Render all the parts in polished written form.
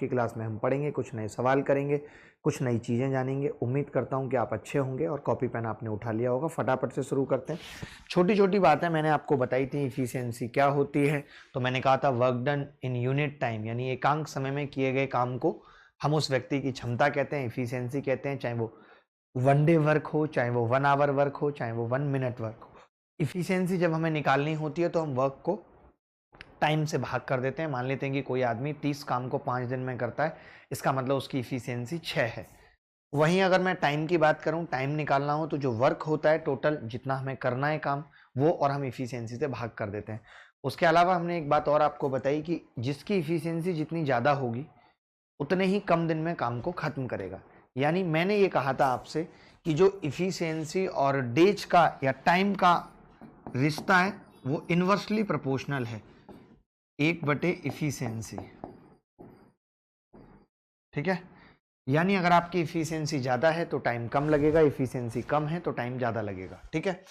की क्लास में हम पढ़ेंगे, कुछ नए सवाल करेंगे, कुछ नई चीज़ें जानेंगे। उम्मीद करता हूँ कि आप अच्छे होंगे और कॉपी पेन आपने उठा लिया होगा। फटाफट से शुरू करते हैं। छोटी छोटी बातें मैंने आपको बताई थी, इफिशियंसी क्या होती है। तो मैंने कहा था work done in unit time, यानी एकांक समय में किए गए काम को हम उस व्यक्ति की क्षमता कहते हैं, इफिशियंसी कहते हैं। चाहे वो 1 डे वर्क हो, चाहे वो 1 आवर वर्क हो, चाहे वो 1 मिनट वर्क हो। इफिशियंसी जब हमें निकालनी होती है तो हम वर्क को टाइम से भाग कर देते हैं। मान लेते हैं कि कोई आदमी 30 काम को 5 दिन में करता है, इसका मतलब उसकी इफिशियंसी 6 है। वहीं अगर मैं टाइम की बात करूं, टाइम निकालना हो तो जो वर्क होता है टोटल जितना हमें करना है काम, वो और हम इफिशियंसी से भाग कर देते हैं। उसके अलावा हमने एक बात और आपको बताई कि जिसकी इफिशियंसी जितनी ज़्यादा होगी उतने ही कम दिन में काम को खत्म करेगा। यानी मैंने ये कहा था आपसे कि जो इफिशियंसी और डेज का या टाइम का रिश्ता है वो इन्वर्सली प्रोपोर्शनल है, 1/, इफिशियंसी। ठीक है, यानी अगर आपकी इफिशियंसी ज़्यादा है तो टाइम कम लगेगा, इफिशियंसी कम है तो टाइम ज़्यादा लगेगा। ठीक है,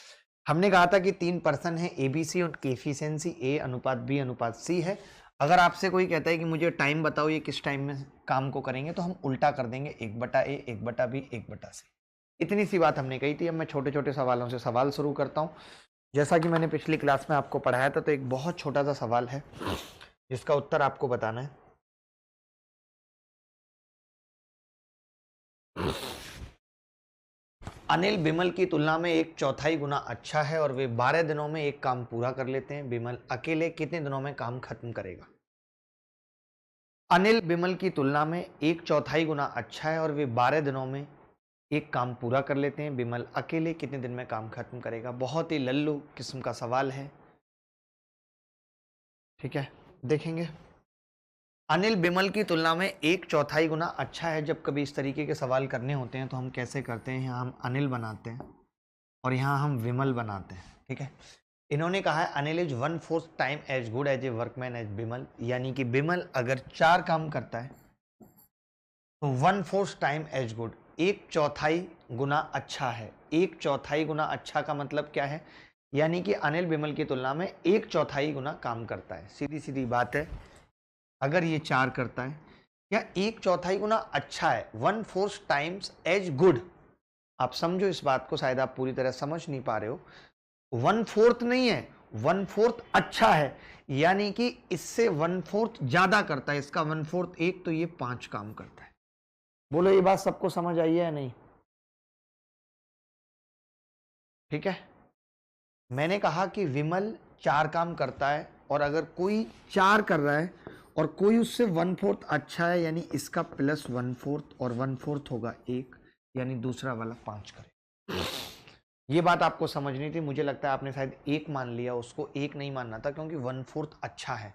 हमने कहा था कि 3 पर्सन है ABC, उनकी इफिशियंसी A/B/C है। अगर आपसे कोई कहता है कि मुझे टाइम बताओ ये किस टाइम में काम को करेंगे, तो हम उल्टा कर देंगे, 1/A, 1/B, 1/C। इतनी सी बात हमने कही थी। अब मैं छोटे छोटे सवालों से सवाल शुरू करता हूँ। जैसा कि मैंने पिछली क्लास में आपको पढ़ाया था, तो एक बहुत छोटा सा सवाल है जिसका उत्तर आपको बताना है। अनिल बिमल की तुलना में 1/4 गुना अच्छा है और वे 12 दिनों में एक काम पूरा कर लेते हैं। बिमल अकेले कितने दिनों में काम खत्म करेगा? अनिल बिमल की तुलना में 1/4 गुना अच्छा है और वे 12 दिनों में एक काम पूरा कर लेते हैं। बिमल अकेले कितने दिन में काम खत्म करेगा? बहुत ही लल्लू किस्म का सवाल है। ठीक है, देखेंगे। अनिल बिमल की तुलना में 1/4 गुना अच्छा है। जब कभी इस तरीके के सवाल करने होते हैं तो हम कैसे करते हैं? यहाँ हम अनिल बनाते हैं और यहाँ हम विमल बनाते हैं। ठीक है, इन्होंने कहा है Anil is 1/4 time as good as a workman as Bimal, यानी कि बिमल अगर 4 काम करता है तो 1/4 टाइम एज गुड, 1/4 गुना अच्छा है। 1/4 गुना अच्छा का मतलब क्या है? यानी कि अनिल बिमल की तुलना में 1/4 गुना काम करता है। सीधी सीधी बात है, अगर ये 4 करता है या 1/4 गुना अच्छा है, 1/4 टाइम्स एज गुड। आप समझो इस बात को, शायद आप पूरी तरह समझ नहीं पा रहे हो। 1/4 नहीं है, 1/4 अच्छा है, यानी कि इससे 1/4 ज्यादा करता है। इसका 1/4 1 तो ये 5 काम करता है। बोलो ये बात सबको समझ आई है या नहीं? ठीक है, मैंने कहा कि विमल 4 काम करता है और अगर कोई 4 कर रहा है और कोई उससे 1/4 अच्छा है, यानी इसका प्लस 1/4 और 1/4 होगा 1, यानी दूसरा वाला 5 करे। ये बात आपको समझनी थी। मुझे लगता है आपने शायद 1 मान लिया, उसको 1 नहीं मानना था क्योंकि 1/4 अच्छा है।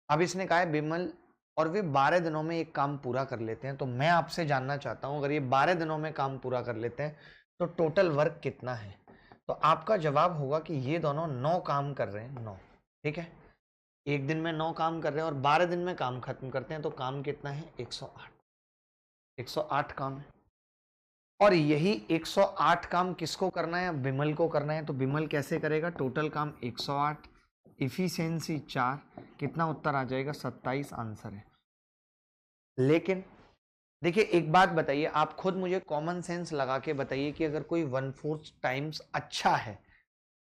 अब इसने कहा है बिमल और वे 12 दिनों में एक काम पूरा कर लेते हैं। तो मैं आपसे जानना चाहता हूं, अगर ये 12 दिनों में काम पूरा कर लेते हैं तो टोटल वर्क कितना है? तो आपका जवाब होगा कि ये दोनों 9 काम कर रहे हैं, 9। ठीक है, एक दिन में 9 काम कर रहे हैं और 12 दिन में काम खत्म करते हैं, तो काम कितना है? 108। 108 काम है और यही 108 काम किसको करना है? बिमल को करना है। तो बिमल कैसे करेगा? टोटल काम 108, इफिशियंसी 4, कितना उत्तर आ जाएगा? 27 आंसर है। लेकिन देखिए एक बात बताइए, आप खुद मुझे कॉमन सेंस लगा के बताइए कि अगर कोई 1/4 टाइम्स अच्छा है,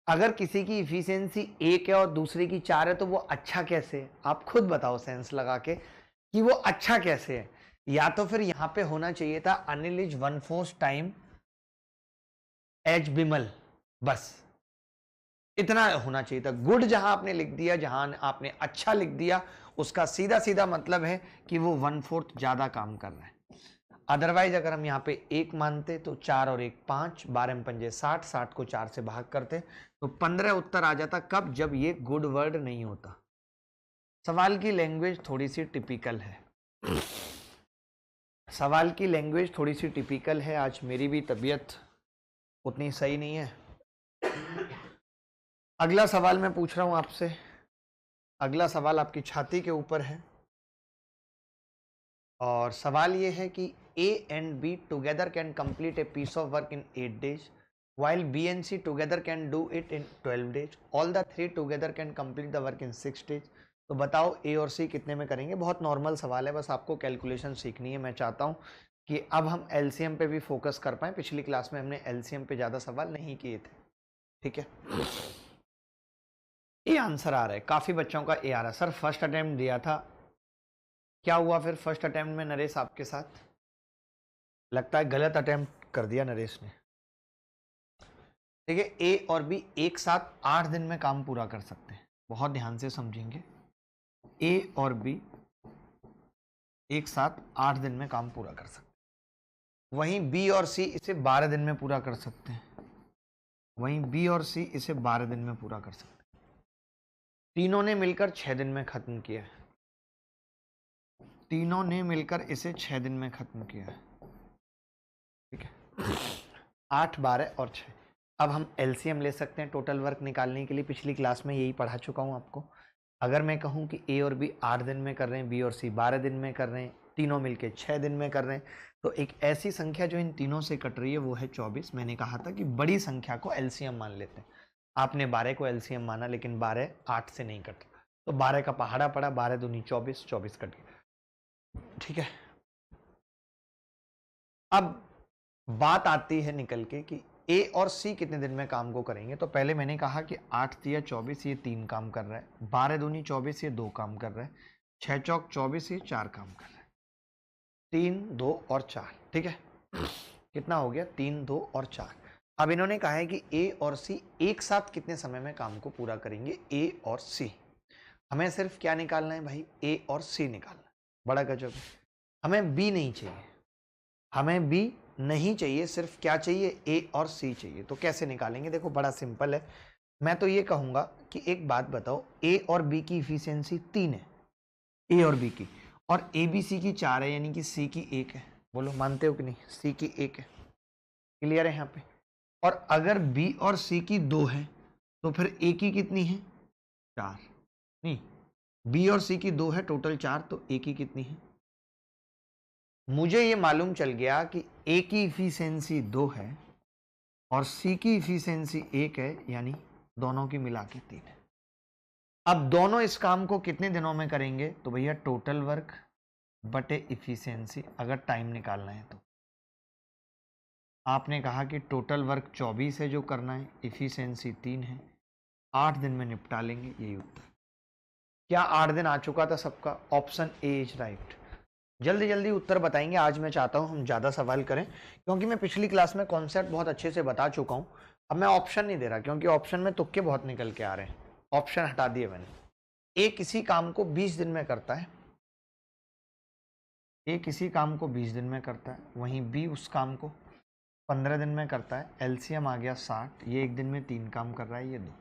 अगर किसी की इफिशियंसी 1 है और दूसरे की 4 है, तो वो अच्छा कैसे है? आप खुद बताओ सेंस लगा के कि वो अच्छा कैसे है। या तो फिर यहां पे होना चाहिए था Anil is 1/4 time as Bimal, बस इतना होना चाहिए था। गुड जहां आपने लिख दिया, जहां आपने अच्छा लिख दिया, उसका सीधा सीधा मतलब है कि वो 1/4 ज्यादा काम कर रहा है। अदरवाइज अगर हम यहाँ पे 1 मानते तो 4 और 1 5, 12 पंजे 60, 60 को 4 से भाग करते तो 15 उत्तर आ जाता। कब? जब ये गुड वर्ड नहीं होता। सवाल की लैंग्वेज थोड़ी सी टिपिकल है। सवाल की लैंग्वेज थोड़ी सी टिपिकल है। आज मेरी भी तबीयत उतनी सही नहीं है। अगला सवाल मैं पूछ रहा हूं आपसे। अगला सवाल आपकी छाती के ऊपर है और सवाल ये है कि A and B together can complete a piece of work in 8 days while B and C together can do it in 12 days. All the three together can complete the work in 6 days. तो बताओ ए और सी कितने में करेंगे। बहुत normal सवाल है, बस आपको कैलकुलेशन सीखनी है। मैं चाहता हूं कि अब हम एलसीएम पे भी फोकस कर पाए। पिछली क्लास में हमने एलसीएम पे ज्यादा सवाल नहीं किए थे, ठीक है। ये आंसर आ रहा है, काफी बच्चों का ए आ रहा है। सर फर्स्ट अटेम्प्ट दिया था, क्या हुआ फिर फर्स्ट अटेम्प्ट में नरेश आपके साथ? लगता है गलत अटेम्प्ट कर दिया नरेश ने। ठीक है, ए और बी एक साथ 8 दिन में काम पूरा कर सकते हैं, बहुत ध्यान से समझेंगे। ए और बी एक साथ 8 दिन में काम पूरा कर सकते हैं। वहीं बी और सी इसे 12 दिन में पूरा कर सकते हैं। वहीं बी और सी इसे 12 दिन में पूरा कर सकते हैं। तीनों ने मिलकर 6 दिन में खत्म किया है। तीनों ने मिलकर इसे 6 दिन में खत्म किया है, ठीक है। 8, 12 और 6। अब हम एलसीएम ले सकते हैं टोटल वर्क निकालने के लिए। पिछली क्लास में यही पढ़ा चुका हूं आपको। अगर मैं कहूं कि ए और बी 8 दिन में कर रहे हैं, बी और सी 12 दिन में कर रहे हैं, तीनों मिलके 6 दिन में कर रहे हैं, तो एक ऐसी संख्या जो इन तीनों से कट रही है वो है 24। मैंने कहा था कि बड़ी संख्या को एलसीएम मान लेते हैं। आपने 12 को एलसीएम माना, लेकिन 12 8 से नहीं कट, तो 12 का पहाड़ा पड़ा, 12 दूनी 24, 24 कट गया, ठीक है। अब बात आती है निकल के कि ए और सी कितने दिन में काम को करेंगे। तो पहले मैंने कहा कि 8 तिया 24, ये 3 काम कर रहा है। 12 दूनी 24, ये 2 काम कर रहा है। 6 चौक 24, ये 4 काम कर रहा है। 3, 2 और 4, ठीक है। कितना हो गया? 3, 2 और 4। अब इन्होंने कहा है कि ए और सी एक साथ कितने समय में काम को पूरा करेंगे। ए और सी, हमें सिर्फ क्या निकालना है भाई? ए और सी निकालना है। बड़ा गजब है। हमें बी नहीं चाहिए, हमें बी नहीं चाहिए, सिर्फ क्या चाहिए? ए और सी चाहिए। तो कैसे निकालेंगे? देखो बड़ा सिंपल है। मैं तो ये कहूंगा कि एक बात बताओ, ए और बी की इफिशियंसी 3 है, ए और बी की, और ए बी सी की 4 है, यानी कि सी की 1 है। बोलो मानते हो कि नहीं? सी की 1 है, क्लियर है यहाँ पे। और अगर बी और सी की 2 है तो फिर ए की कितनी है? 4। नहीं, बी और सी की 2 है, टोटल 4, तो ए की कितनी है? मुझे ये मालूम चल गया कि ए की इफिशियंसी 2 है और सी की इफिशियंसी 1 है, यानी दोनों की मिला के 3 है। अब दोनों इस काम को कितने दिनों में करेंगे? तो भैया टोटल वर्क बटे इफिशियंसी, अगर टाइम निकालना है तो। आपने कहा कि टोटल वर्क 24 है जो करना है, इफिशियंसी 3 है, 8 दिन में निपटा लेंगे, यही उत्तर। क्या 8 दिन आ चुका था सबका? Option A is right. जल्दी जल्दी उत्तर बताएंगे। आज मैं चाहता हूं हम ज़्यादा सवाल करें, क्योंकि मैं पिछली क्लास में कॉन्सेप्ट बहुत अच्छे से बता चुका हूं। अब मैं ऑप्शन नहीं दे रहा, क्योंकि ऑप्शन में तुक्के बहुत निकल के आ रहे हैं। ऑप्शन हटा दिए मैंने। ए किसी काम को 20 दिन में करता है, ए किसी काम को 20 दिन में करता है, वहीं बी उस काम को 15 दिन में करता है। एलसीएम आ गया 60। ये एक दिन में 3 काम कर रहा है, ये 2।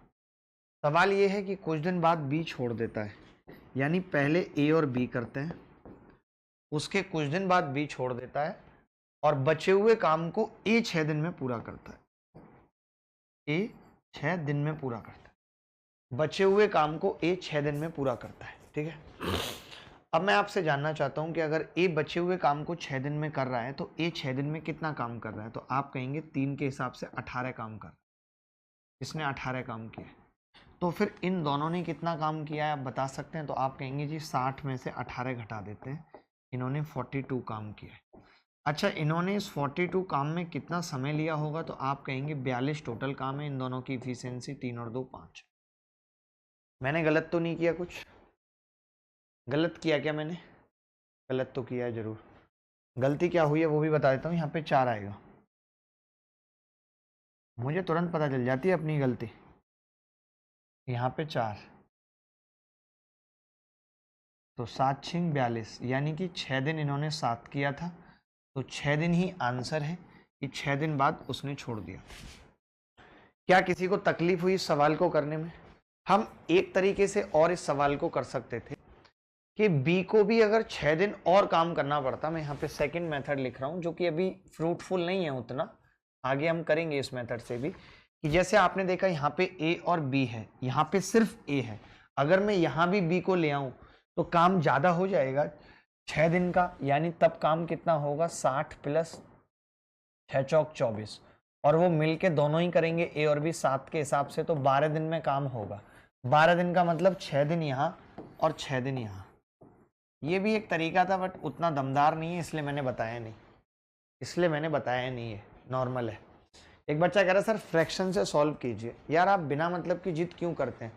सवाल ये है कि कुछ दिन बाद बी छोड़ देता है, यानी पहले ए और बी करते हैं, उसके कुछ दिन बाद बी छोड़ देता है, और बचे हुए काम को ए 6 दिन में पूरा करता है। ए 6 दिन में पूरा करता है, बचे हुए काम को ए 6 दिन में पूरा करता है, ठीक है। अब मैं आपसे जानना चाहता हूं कि अगर ए बचे हुए काम को 6 दिन में कर रहा है तो ए 6 दिन में कितना काम कर रहा है? तो आप कहेंगे 3 के हिसाब से 18 काम कर रहा है। इसने 18 काम किया है, तो फिर इन दोनों ने कितना काम किया है आप बता सकते हैं? तो आप कहेंगे जी 60 में से 18 घटा देते हैं, इन्होंने 42 काम किया है। अच्छा, इन्होंने इस 42 काम में कितना समय लिया होगा? तो आप कहेंगे 42 टोटल काम है। इन दोनों की इफिशियंसी 3 और 2 5। मैंने गलत तो नहीं किया? कुछ गलत किया क्या मैंने? गलत तो किया है जरूर। गलती क्या हुई है वो भी बता देता हूँ। यहाँ पे 4 आएगा, मुझे तुरंत पता चल जाती है अपनी गलती। यहाँ पे 4, तो 7 6 42, यानी कि 6 दिन इन्होंने 7 किया था, तो 6 दिन ही आंसर है कि 6 दिन बाद उसने छोड़ दिया। क्या किसी को तकलीफ हुई इस सवाल को करने में? हम एक तरीके से और इस सवाल को कर सकते थे कि बी को भी अगर 6 दिन और काम करना पड़ता। मैं यहाँ पे सेकंड मेथड लिख रहा हूँ, जो कि अभी फ्रूटफुल नहीं है उतना, आगे हम करेंगे इस मेथड से भी। कि जैसे आपने देखा यहाँ पे ए और बी है, यहाँ पे सिर्फ ए है, अगर मैं यहाँ भी बी को ले आऊं तो काम ज्यादा हो जाएगा 6 दिन का, यानी तब काम कितना होगा? 60 प्लस 6 चौक 24, और वो मिलके दोनों ही करेंगे ए और बी 7 के हिसाब से, तो 12 दिन में काम होगा। 12 दिन का मतलब 6 दिन यहाँ और 6 दिन यहाँ। ये भी एक तरीका था बट उतना दमदार नहीं है, इसलिए मैंने बताया नहीं है, नॉर्मल है। एक बच्चा कह रहा है सर फ्रैक्शन से सॉल्व कीजिए। यार आप बिना मतलब की जिद क्यों करते हैं?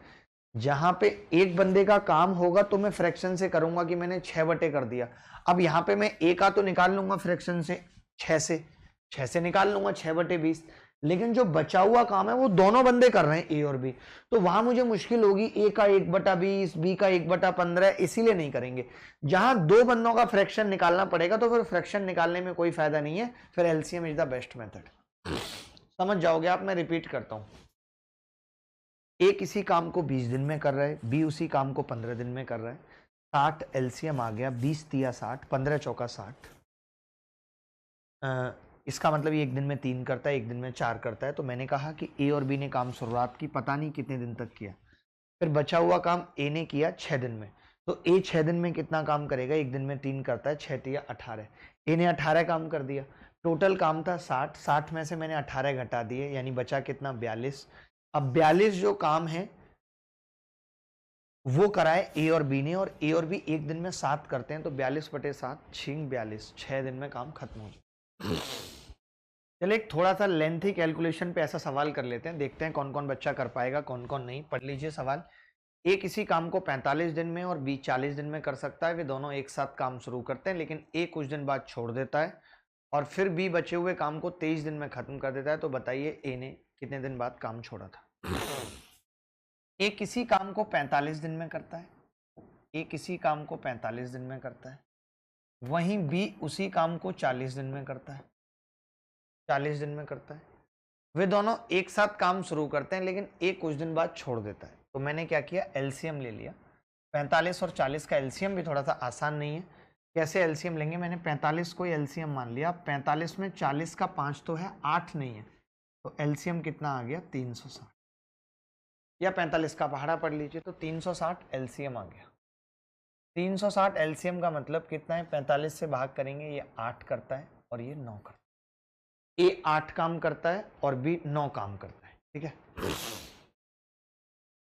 जहां पे एक बंदे का काम होगा तो मैं फ्रैक्शन से करूंगा कि मैंने 6 बटे कर दिया। अब यहाँ पे मैं एक आ तो निकाल लूंगा फ्रैक्शन से 6 से निकाल लूंगा 6/20, लेकिन जो बचा हुआ काम है वो दोनों बंदे कर रहे हैं, ए और बी, तो वहां मुझे मुश्किल होगी। ए का 1/20, बी का 1/15, इसीलिए नहीं करेंगे। जहां दो बंदों का फ्रैक्शन निकालना पड़ेगा तो फिर फ्रैक्शन निकालने में कोई फायदा नहीं है, फिर LCM is the best method. समझ जाओगे आप, मैं रिपीट करता हूं। ए किसी काम को 20 दिन में कर रहा है, बी उसी काम को 15 दिन में कर रहा है। 60 एलसीएम आ गया, 20 तिया 60, 15 चौका 60। इसका मतलब ये एक दिन में 3 करता है, एक दिन में 4 करता है। तो मैंने कहा कि ए और बी ने काम शुरुआत की, पता नहीं कितने दिन तक किया, फिर बचा हुआ काम ए ने किया 6 दिन में। तो ए 6 दिन में कितना काम करेगा? एक दिन में 3 करता है, 6 तिया 18। ए ने 18 काम कर दिया। टोटल काम था 60, 60 में से मैंने 18 घटा दिए, यानी बचा कितना? 42। अब 42 जो काम है वो कराए ए और बी ने, और ए और बी एक दिन में 7 करते हैं, तो 42/7 6 42, 6 दिन में काम खत्म हो जाए। चलिए एक थोड़ा सा लेंथी कैलकुलेशन पे ऐसा सवाल कर लेते हैं, देखते हैं कौन कौन बच्चा कर पाएगा, कौन कौन नहीं। पढ़ लीजिए सवाल। ए किसी काम को 45 दिन में और बी 40 दिन में कर सकता है। वे दोनों एक साथ काम शुरू करते हैं, लेकिन ए कुछ दिन बाद छोड़ देता है और फिर बी बचे हुए काम को 23 दिन में खत्म कर देता है। तो बताइए ए ने कितने दिन बाद काम छोड़ा था? ए किसी काम को 45 दिन में करता है, ए किसी काम को 45 दिन में करता है, वहीं बी उसी काम को 40 दिन में करता है, 40 दिन में करता है। वे दोनों एक साथ काम शुरू करते हैं, लेकिन ए कुछ दिन बाद छोड़ देता है। तो मैंने क्या किया? एलसीएम ले लिया। 45 और 40 का एलसीएम भी थोड़ा सा आसान नहीं है। कैसे एलसीएम लेंगे? मैंने 45 को एलसीएम मान लिया। 45 में 40 का 5 तो है, 8 नहीं है, तो एलसीएम कितना आ गया? 360। या 45 का पहाड़ा पढ़ लीजिए, तो 360 एलसीएम आ गया। 360 एलसीएम का मतलब कितना है? 45 से भाग करेंगे, ये 8 करता है और ये 9 करता है। ए 8 काम करता है और बी 9 काम करता है, ठीक है।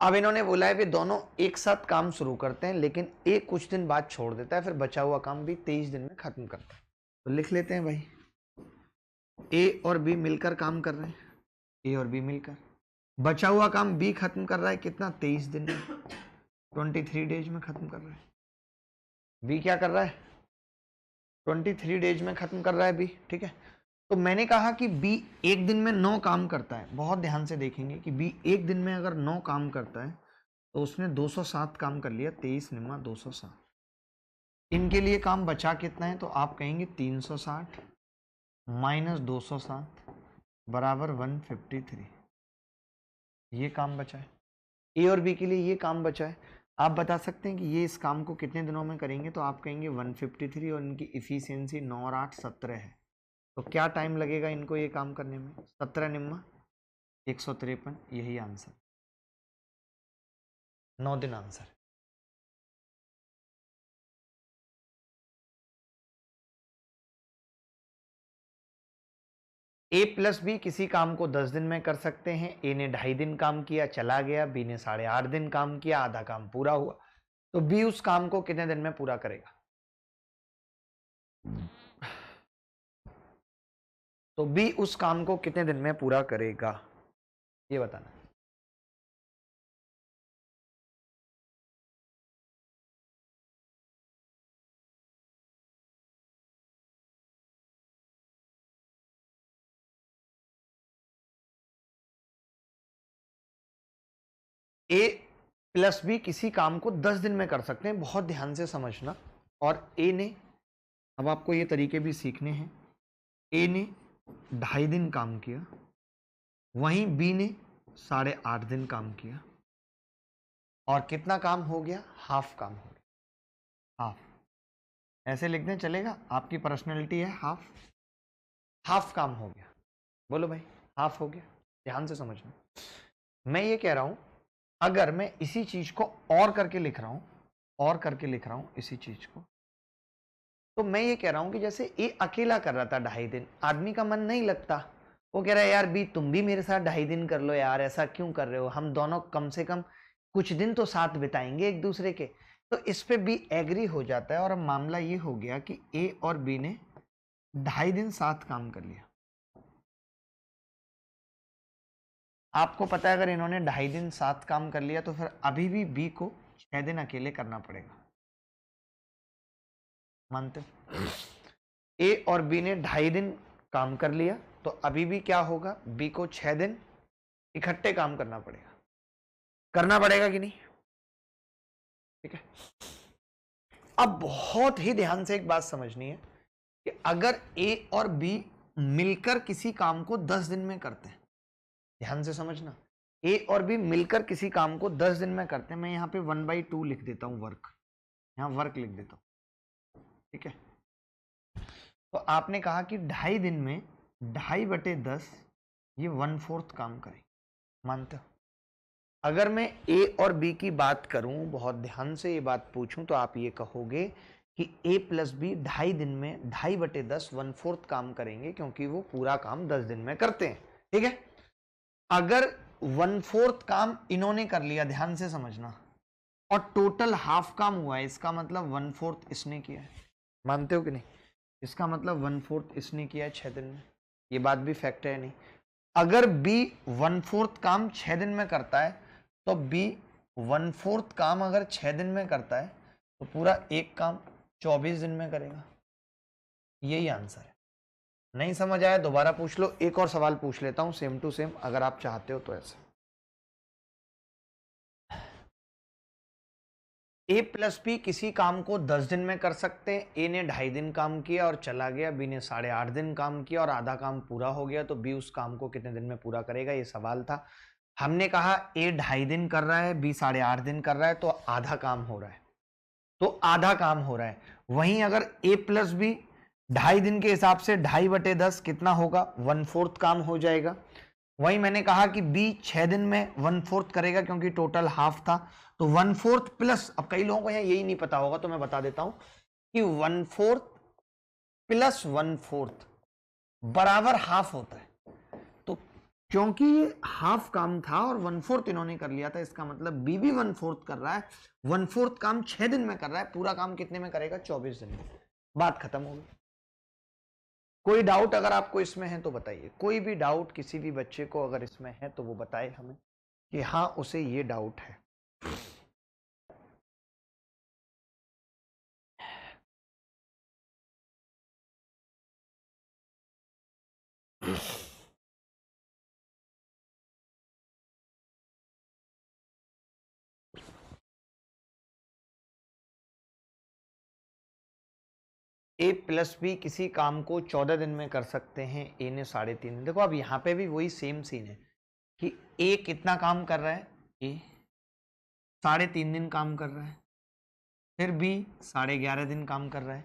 अब इन्होंने बोला है कि दोनों एक साथ काम शुरू करते हैं, लेकिन ए कुछ दिन बाद छोड़ देता है, फिर बचा हुआ काम भी 23 दिन में खत्म करता है। तो लिख लेते हैं भाई, ए और बी मिलकर काम कर रहे हैं, ए और बी मिलकर। बचा हुआ काम बी खत्म कर रहा है, कितना? 23 दिन में, 23 डेज में खत्म कर रहा है। बी क्या कर रहा है? 23 डेज में खत्म कर रहा है बी, ठीक है। तो मैंने कहा कि बी एक दिन में 9 काम करता है। बहुत ध्यान से देखेंगे कि बी एक दिन में अगर 9 काम करता है तो उसने 207 काम कर लिया। 23 निम्मा 207। इनके लिए काम बचा कितना है? तो आप कहेंगे 360 माइनस 207 बराबर 153। ये काम बचा है। ए और बी के लिए ये काम बचा है। आप बता सकते हैं कि ये इस काम को कितने दिनों में करेंगे? तो आप कहेंगे 153, और इनकी इफिशियंसी 9 और 8 17 है। तो क्या टाइम लगेगा इनको ये काम करने में? 17 निम्मा 153, यही आंसर, 9 दिन आंसर। ए प्लस बी किसी काम को 10 दिन में कर सकते हैं। ए ने 2.5 दिन काम किया, चला गया। बी ने 8.5 दिन काम किया, आधा काम पूरा हुआ। तो बी उस काम को कितने दिन में पूरा करेगा? तो बी उस काम को कितने दिन में पूरा करेगा, ये बताना। ए प्लस बी किसी काम को 10 दिन में कर सकते हैं, बहुत ध्यान से समझना। और ए ने, अब आपको ये तरीके भी सीखने हैं, ए ने 2.5 दिन काम किया, वहीं बी ने 8.5 दिन काम किया, और कितना काम हो गया? हाफ काम हो गया, हाफ। ऐसे लिख दें चलेगा? आपकी पर्सनैलिटी है हाफ, हाफ काम हो गया। बोलो भाई, हाफ हो गया। ध्यान से समझना। मैं ये कह रहा हूं, अगर मैं इसी चीज को और करके लिख रहा हूं, और करके लिख रहा हूं इसी चीज को, तो मैं ये कह रहा हूं कि जैसे ए अकेला कर रहा था 2.5 दिन, आदमी का मन नहीं लगता। वो कह रहा है यार बी तुम भी मेरे साथ 2.5 दिन कर लो यार, ऐसा क्यों कर रहे हो? हम दोनों कम से कम कुछ दिन तो साथ बिताएंगे एक दूसरे के। तो इस पे बी एग्री हो जाता है और अब मामला ये हो गया कि ए और बी ने 2.5 दिन साथ काम कर लिया। आपको पता है अगर इन्होंने 2.5 दिन साथ काम कर लिया तो फिर अभी भी बी को 6 दिन अकेले करना पड़ेगा। मानते हो? ए और बी ने 2.5 दिन काम कर लिया तो अभी भी क्या होगा, बी को 6 दिन इकट्ठे काम करना पड़ेगा। करना पड़ेगा कि नहीं? ठीक है। अब बहुत ही ध्यान से एक बात समझनी है कि अगर ए और बी मिलकर किसी काम को 10 दिन में करते हैं, ध्यान से समझना, ए और बी मिलकर किसी काम को 10 दिन में करते हैं। मैं यहाँ पे 1/2 लिख देता हूँ वर्क, यहाँ वर्क लिख देता हूँ। ठीक है, तो आपने कहा कि 2.5 दिन में 2.5/10 ये 1/4 काम करें। मानते हो? अगर मैं ए और बी की बात करूं, बहुत ध्यान से ये बात पूछूं, तो आप ये कहोगे कि ए प्लस बी 2.5 दिन में 2.5/10 1/4 काम करेंगे, क्योंकि वो पूरा काम 10 दिन में करते हैं। ठीक है, अगर 1/4 काम इन्होंने कर लिया, ध्यान से समझना, और टोटल हाफ काम हुआ है, इसका मतलब 1/4 इसने किया है। मानते हो कि नहीं? इसका मतलब 1/4 इसने किया है 6 दिन में। ये बात भी फैक्ट है नहीं? अगर बी 1/4 काम 6 दिन में करता है तो बी 1/4 काम अगर 6 दिन में करता है तो पूरा एक काम 24 दिन में करेगा। यही आंसर है। नहीं समझ आया दोबारा पूछ लो। एक और सवाल पूछ लेता हूं सेम टू सेम, अगर आप चाहते हो तो। ऐसे ए प्लस बी किसी काम को 10 दिन में कर सकते हैं। ए ने 2.5 दिन काम किया और चला गया, बी ने 8.5 दिन काम किया और आधा काम पूरा हो गया, तो बी उस काम को कितने दिन में पूरा करेगा, ये सवाल था। हमने कहा ए 2.5 दिन कर रहा है, बी 8.5 दिन कर रहा है, तो आधा काम हो रहा है, तो आधा काम हो रहा है। वहीं अगर ए प्लस बी 2.5 दिन के हिसाब से 2.5/10 कितना होगा, 1/4 काम हो जाएगा। वहीं मैंने कहा कि बी 6 दिन में 1/4 करेगा, क्योंकि टोटल हाफ था, तो 1/4 प्लस, अब कई लोगों को यहाँ यही नहीं पता होगा तो मैं बता देता हूं कि 1/4 प्लस 1/4 बराबर हाफ होता है। तो क्योंकि ये हाफ काम था और 1/4 इन्होंने कर लिया था, इसका मतलब बी भी 1/4 कर रहा है। 1/4 काम 6 दिन में कर रहा है, पूरा काम कितने में करेगा, 24 दिन में। बात खत्म हो गई। कोई डाउट अगर आपको इसमें है तो बताइए। कोई भी डाउट किसी भी बच्चे को अगर इसमें है तो वो बताए हमें कि हाँ उसे ये डाउट है। ए प्लस बी किसी काम को 14 दिन में कर सकते हैं, ए ने 3.5 दिन। देखो अब यहाँ पे भी वही सेम सीन है कि ए कितना काम कर रहा है, ए 3.5 दिन काम कर रहा है, फिर बी 11.5 दिन काम कर रहा है।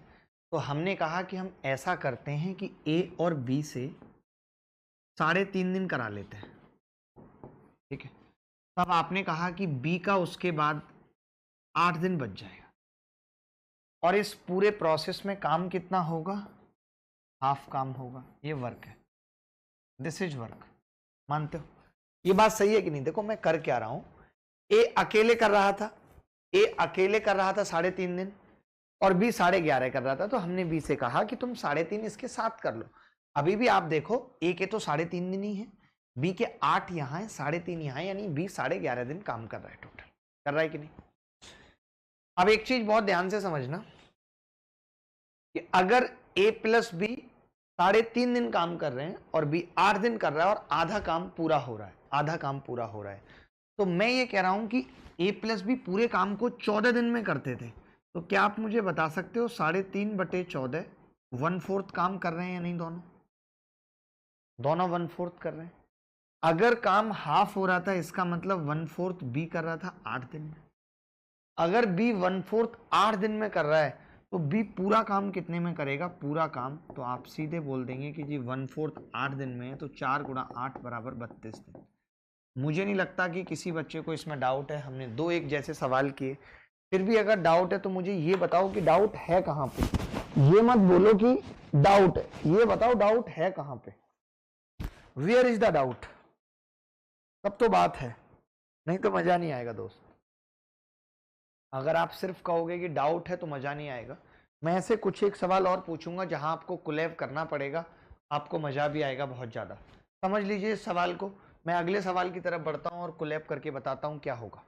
तो हमने कहा कि हम ऐसा करते हैं कि ए और बी से 3.5 दिन करा लेते हैं। ठीक है, तब आपने कहा कि बी का उसके बाद 8 दिन बच जाएगा, और इस पूरे प्रोसेस में काम कितना होगा, हाफ काम होगा। ये वर्क है, दिस इज वर्क। मानते हो? ये बात सही है कि नहीं? देखो मैं कर क्या रहा हूं, ए अकेले कर रहा था, ए अकेले कर रहा था 3.5 दिन, और बी 11.5 कर रहा था। तो हमने बी से कहा कि तुम 3.5 इसके साथ कर लो। अभी भी आप देखो ए के तो 3.5 दिन ही है, बी के 8 यहाँ है, 3.5 यहाँ है, यानी बी 11.5 दिन काम कर रहा है टोटल। कर रहा है कि नहीं? अब एक चीज बहुत ध्यान से समझना कि अगर ए प्लस बी 3.5 दिन काम कर रहे हैं और बी 8 दिन कर रहा है और आधा काम पूरा हो रहा है, आधा काम पूरा हो रहा है, तो मैं ये कह रहा हूं कि ए प्लस बी पूरे काम को 14 दिन में करते थे। तो क्या आप मुझे बता सकते हो 3.5/14 1/4 काम कर रहे हैं या नहीं? दोनों दोनों 1/4 कर रहे हैं। अगर काम हाफ हो रहा था, इसका मतलब 1/4 बी कर रहा था 8 दिन में। अगर बी 1/4 8 दिन में कर रहा है तो बी पूरा काम कितने में करेगा, पूरा काम? तो आप सीधे बोल देंगे कि जी 1/4 8 दिन में है, तो 4 × 8 = 32 दिन। मुझे नहीं लगता कि किसी बच्चे को इसमें डाउट है। हमने 2 एक जैसे सवाल किए, फिर भी अगर डाउट है तो मुझे ये बताओ कि डाउट है कहाँ पे। ये मत बोलो कि डाउट है, ये बताओ डाउट है कहाँ पे, वेयर इज द डाउट, तब तो बात है, नहीं तो मजा नहीं आएगा दोस्त। अगर आप सिर्फ कहोगे कि डाउट है तो मजा नहीं आएगा। मैं ऐसे कुछ एक सवाल और पूछूंगा जहां आपको कोलैब करना पड़ेगा, आपको मजा भी आएगा बहुत ज्यादा। समझ लीजिए इस सवाल को। मैं अगले सवाल की तरफ बढ़ता हूं और कोलैब करके बताता हूं क्या होगा।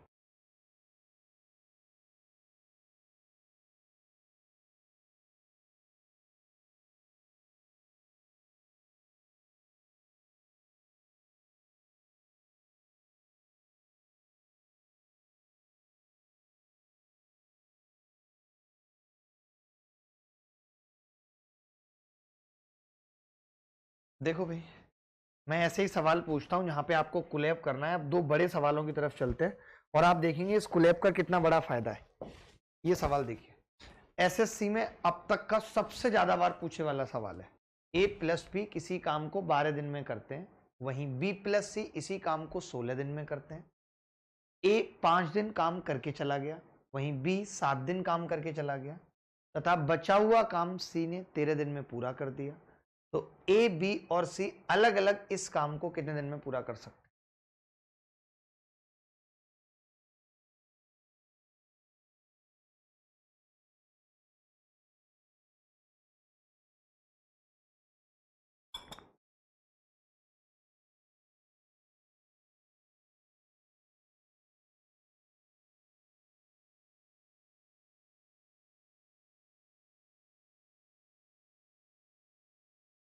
देखो भाई, मैं ऐसे ही सवाल पूछता हूं जहां पे आपको कोलैब करना है। अब दो बड़े सवालों की तरफ चलते हैं और आप देखेंगे इस कोलैब का कितना बड़ा फायदा है। ये सवाल देखिए, एसएससी में अब तक का सबसे ज्यादा बार पूछे वाला सवाल है। ए प्लस बी किसी काम को 12 दिन में करते हैं, वहीं बी प्लस सी इसी काम को 16 दिन में करते हैं। ए 5 दिन काम करके चला गया, वहीं बी 7 दिन काम करके चला गया, तथा बचा हुआ काम सी ने 13 दिन में पूरा कर दिया। तो ए, बी और सी अलग अलग इस काम को कितने दिन में पूरा कर सकते हैं?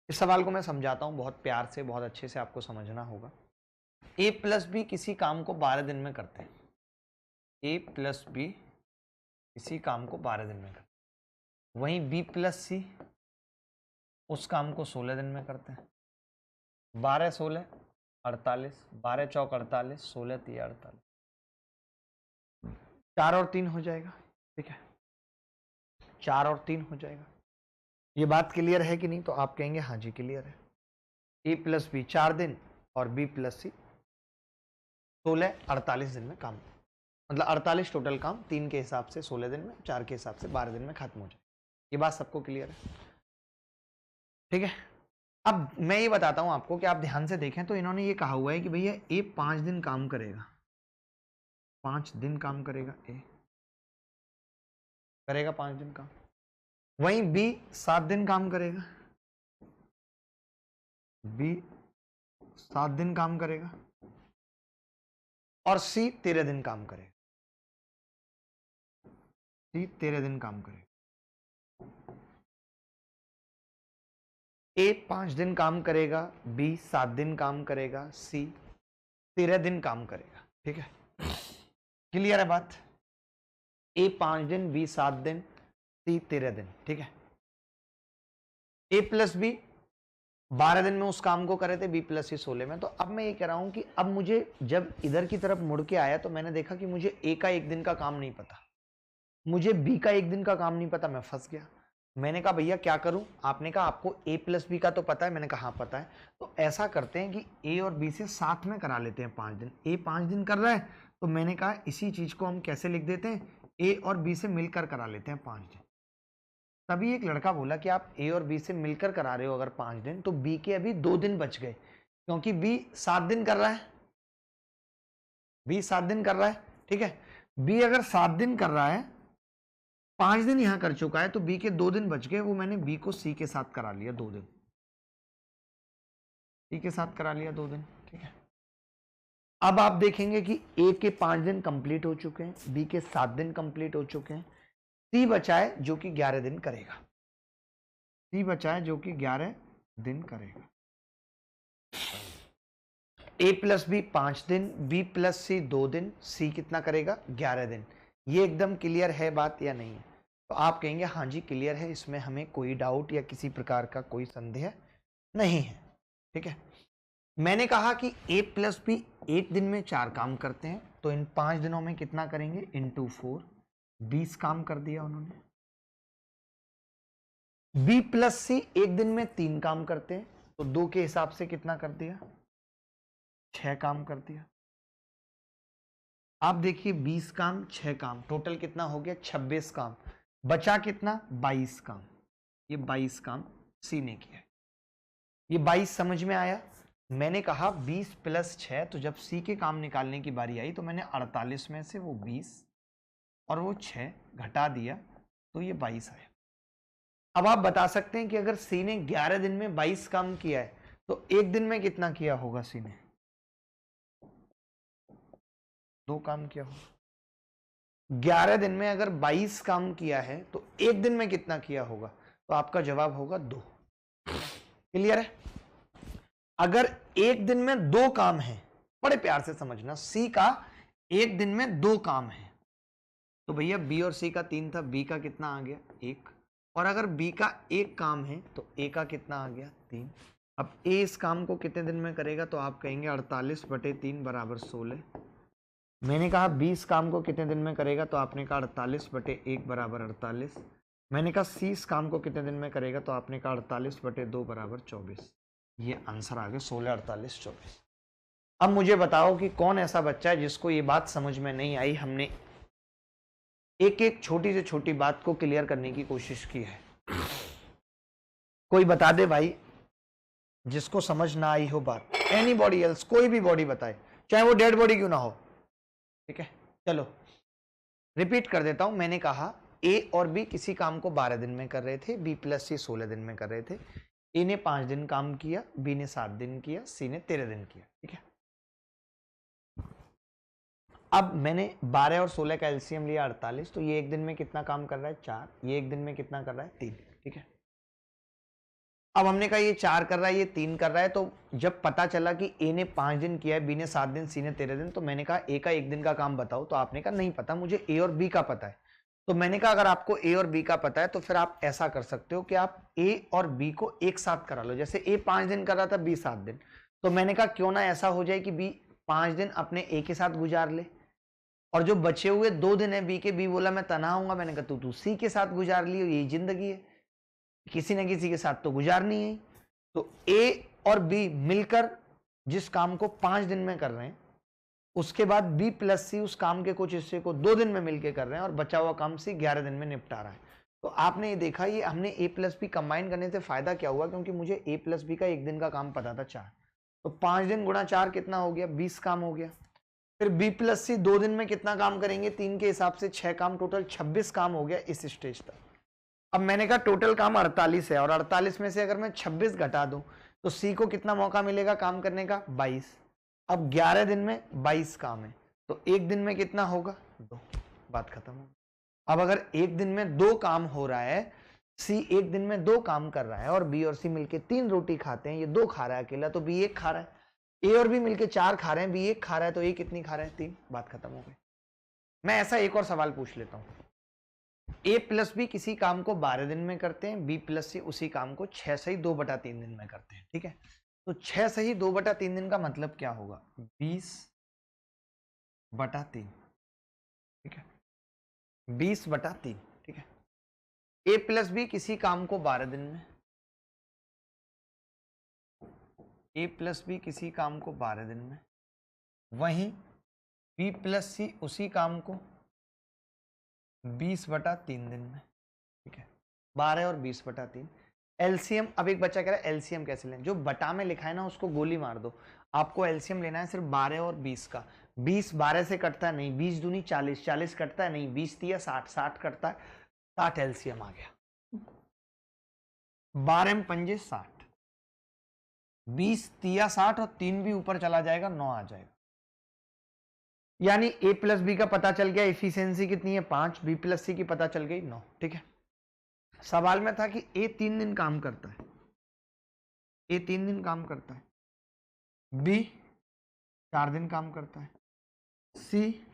इस सवाल को मैं समझाता हूं बहुत प्यार से, बहुत अच्छे से आपको समझना होगा। ए प्लस बी किसी काम को 12 दिन में करते हैं। ए प्लस बी किसी काम को 12 दिन में करते हैं, वहीं बी प्लस सी उस काम को 16 दिन में करते हैं। 12 16 48, 12 चौक 48, 16 3 48, 4 और 3 हो जाएगा। ठीक है, 4 और 3 हो जाएगा। ये बात क्लियर है कि नहीं? तो आप कहेंगे हाँ जी क्लियर है। ए प्लस बी 4 दिन और बी प्लस सी 16 48 दिन में काम, मतलब 48 टोटल काम, 3 के हिसाब से 16 दिन में, 4 के हिसाब से 12 दिन में खत्म हो जाए। ये बात सबको क्लियर है? ठीक है। अब मैं ये बताता हूं आपको कि आप ध्यान से देखें तो इन्होंने ये कहा हुआ है कि भैया ए 5 दिन काम करेगा, 5 दिन काम करेगा, ए करेगा 5 दिन काम, वहीं बी 7 दिन काम करेगा, बी 7 दिन काम करेगा, और सी 13 दिन काम करेगा, सी 13 दिन काम करेगा। ए 5 दिन काम करेगा, बी 7 दिन काम करेगा, सी 13 दिन काम करेगा। ठीक है, क्लियर है बात? ए 5 दिन, बी 7 दिन, सी 13 दिन। ठीक है, ए प्लस बी 12 दिन में उस काम को करे थे, बी प्लस सी 16 में। तो अब मैं ये कह रहा हूं कि अब मुझे जब इधर की तरफ मुड़ के आया तो मैंने देखा कि मुझे ए का 1 दिन का काम नहीं पता, मुझे बी का 1 दिन का काम नहीं पता, मैं फंस गया। मैंने कहा भैया क्या करूं? आपने कहा आपको ए प्लस बी का तो पता है। मैंने कहा हाँ पता है। तो ऐसा करते हैं कि ए और बी से साथ में करा लेते हैं 5 दिन। ए 5 दिन कर रहा है तो मैंने कहा इसी चीज को हम कैसे लिख देते हैं, ए और बी से मिलकर करा लेते हैं 5 दिन। तभी एक लड़का बोला कि आप ए और बी से मिलकर करा रहे हो अगर 5 दिन, तो बी के अभी 2 दिन बच गए, क्योंकि बी 7 दिन कर रहा है, बी 7 दिन कर रहा है। ठीक है, बी अगर 7 दिन कर रहा है, 5 दिन यहां कर चुका है, तो बी के 2 दिन बच गए, वो मैंने बी को सी के साथ करा लिया 2 दिन, सी के साथ करा लिया 2 दिन। ठीक है, अब आप देखेंगे कि ए के 5 दिन कंप्लीट हो चुके हैं, बी के 7 दिन कंप्लीट हो चुके हैं, सी बचा है जो कि 11 दिन करेगा, सी बचा है जो कि 11 दिन करेगा। ए प्लस बी 5 दिन, बी प्लस सी 2 दिन, सी कितना करेगा? 11 दिन। ये एकदम क्लियर है बात या नहीं है? तो आप कहेंगे हाँ जी क्लियर है, इसमें हमें कोई डाउट या किसी प्रकार का कोई संदेह नहीं है। ठीक है, मैंने कहा कि ए प्लस बी 1 दिन में 4 काम करते हैं, तो इन 5 दिनों में कितना करेंगे? इंटू 4, 20 काम कर दिया उन्होंने। बी प्लस सी 1 दिन में 3 काम करते हैं, तो 2 के हिसाब से कितना कर दिया? 6 काम कर दिया। आप देखिए 20 काम 6 काम, टोटल कितना हो गया? 26 काम। बचा कितना? 22 काम। ये 22 काम सी ने किया। ये 22 समझ में आया? मैंने कहा 20 प्लस 6, तो जब सी के काम निकालने की बारी आई तो मैंने 48 में से वो 20 और वो 6 घटा दिया तो ये 22 आया। अब आप बता सकते हैं कि अगर सी ने 11 दिन में 22 काम किया है तो एक दिन में कितना किया होगा सी ने? 2 काम किया होगा। 11 दिन में अगर 22 काम किया है तो एक दिन में कितना किया होगा? तो आपका जवाब होगा 2। क्लियर है? अगर एक दिन में 2 काम है, बड़े प्यार से समझना, सी का एक दिन में 2 काम है तो भैया बी और सी का 3 था, बी का कितना आ गया? 1। और अगर बी का 1 काम है तो ए का कितना आ गया? 3। अब ए इस काम को कितने दिन में करेगा? तो आप कहेंगे 48/3 बराबर 16। मैंने कहा 20 काम को कितने दिन में करेगा? तो आपने कहा 48/1 बराबर 48। मैंने कहा 30 काम को कितने दिन में करेगा? तो आपने कहा 48/2 बराबर 24। ये आंसर आ गया 16, 48, 24। अब मुझे बताओ कि कौन ऐसा बच्चा है जिसको ये बात समझ में नहीं आई। हमने एक एक छोटी से छोटी बात को क्लियर करने की कोशिश की है। कोई बता दे भाई जिसको समझ ना आई हो बात। एनीबॉडी एल्स, कोई भी बॉडी बताए, चाहे वो डेड बॉडी क्यों ना हो। ठीक है, चलो रिपीट कर देता हूं। मैंने कहा ए और बी किसी काम को 12 दिन में कर रहे थे, बी प्लस सी 16 दिन में कर रहे थे। ए ने 5 दिन काम किया, बी ने 7 दिन किया, सी ने 13 दिन किया। ठीक है, अब मैंने 12 और 16 का एलसीएम लिया 48, तो ये एक दिन में कितना काम कर रहा है? 4। ये एक दिन में कितना कर रहा है? 3। ठीक है, अब हमने कहा ये 4 कर रहा है, ये 3 कर रहा है, तो जब पता चला कि ए ने 5 दिन किया है, बी ने 7 दिन, सी ने 13 दिन, तो मैंने कहा ए का एक दिन का काम बताओ। तो आपने कहा नहीं पता, मुझे ए और बी का पता है। तो मैंने कहा अगर आपको ए और बी का पता है तो फिर आप ऐसा कर सकते हो कि आप ए और बी को एक साथ करा लो। जैसे ए 5 दिन कर रहा था, बी 7 दिन, तो मैंने कहा क्यों ना ऐसा हो जाए कि बी 5 दिन अपने ए के साथ गुजार ले और जो बचे हुए 2 दिन है बी के, बी बोला मैं तनहा हूंगा, मैंने कहा तू सी के साथ गुजार लियो, यही जिंदगी है, किसी न किसी के साथ तो गुजारनी है। तो ए और बी मिलकर जिस काम को 5 दिन में कर रहे हैं, उसके बाद बी प्लस सी उस काम के कुछ हिस्से को 2 दिन में मिलकर कर रहे हैं और बचा हुआ काम सी 11 दिन में निपटा रहा है। तो आपने ये देखा, ये हमने ए प्लस बी कंबाइन करने से फायदा क्या हुआ? क्योंकि मुझे ए प्लस बी का एक दिन का काम पता था 4, तो 5 दिन गुणा 4 कितना हो गया? 20 काम हो गया। फिर बी प्लस सी 2 दिन में कितना काम करेंगे? 3 के हिसाब से 6 काम, टोटल 26 काम हो गया इस स्टेज तक। अब मैंने कहा टोटल काम 48 है और 48 में से अगर मैं 26 घटा दूं तो सी को कितना मौका मिलेगा काम करने का? 22। अब 11 दिन में 22 काम है तो एक दिन में कितना होगा? 2। बात खत्म हो। अब अगर एक दिन में 2 काम हो रहा है, सी एक दिन में 2 काम कर रहा है और बी और सी मिलके 3 रोटी खाते हैं, ये 2 खा रहा है अकेला तो बी 1 खा रहा है। ए और बी मिलके 4 खा रहे हैं, बी 1 खा रहा है तो ए कितनी खा रहा है? 3। बात खत्म हो गई। मैं ऐसा एक और सवाल पूछ लेता हूं। ए प्लस बी किसी काम को 12 दिन में करते हैं, बी प्लस सी उसी काम को 6 से ही 2/3 दिन में करते हैं। ठीक है, तो 6 से ही 2/3 दिन का मतलब क्या होगा? 20/3। ठीक है, 20/3। ठीक है, ए प्लस बी किसी काम को 12 दिन में, ए प्लस बी किसी काम को 12 दिन में, वहीं बी प्लस सी उसी काम को 20/3 दिन में। ठीक है, 12 और 20/3 एलसीएम। अब एक बच्चा कह रहा है एलसीएम कैसे लें? जो बटा में लिखा है ना उसको गोली मार दो। आपको एलसीएम लेना है सिर्फ 12 और 20 का। 20 12 से कटता है नहीं, 20 दूनी 40, 40 कटता है नहीं, 20 तिया 60, 60 कटता है, 60 एलसीएम आ गया। 12 में पंजे 60, 20 तिया 60 और 3 भी ऊपर चला जाएगा, 9 आ जाएगा। यानी ए प्लस बी का पता चल गया, एफिशिएंसी कितनी है? 5। बी प्लस सी की पता चल गई 9। ठीक है, सवाल में था कि ए 3 दिन काम करता है, ए 3 दिन काम करता है, बी 4 दिन काम करता है, सी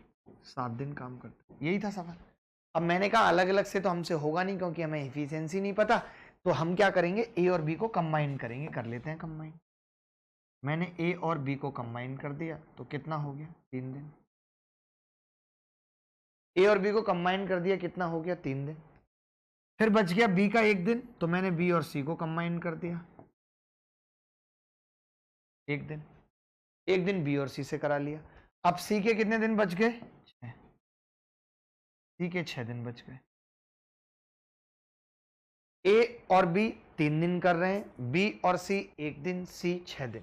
7 दिन काम करता है, यही था सवाल। अब मैंने कहा अलग अलग से तो हमसे होगा नहीं क्योंकि हमें एफिशिएंसी नहीं पता, तो हम क्या करेंगे? ए और बी को कंबाइन करेंगे। कर लेते हैं कंबाइन। मैंने ए और बी को कंबाइन कर दिया तो कितना हो गया? 3 दिन। ए और बी को कंबाइन कर दिया, कितना हो गया? 3 दिन। फिर बच गया बी का 1 दिन, तो मैंने बी और सी को कंबाइन कर दिया, 1 दिन। 1 दिन बी और सी से करा लिया। अब सी के कितने दिन बच गए? 6। सी के 6 दिन बच गए। ए और बी 3 दिन कर रहे हैं, बी और सी 1 दिन, सी 6 दिन।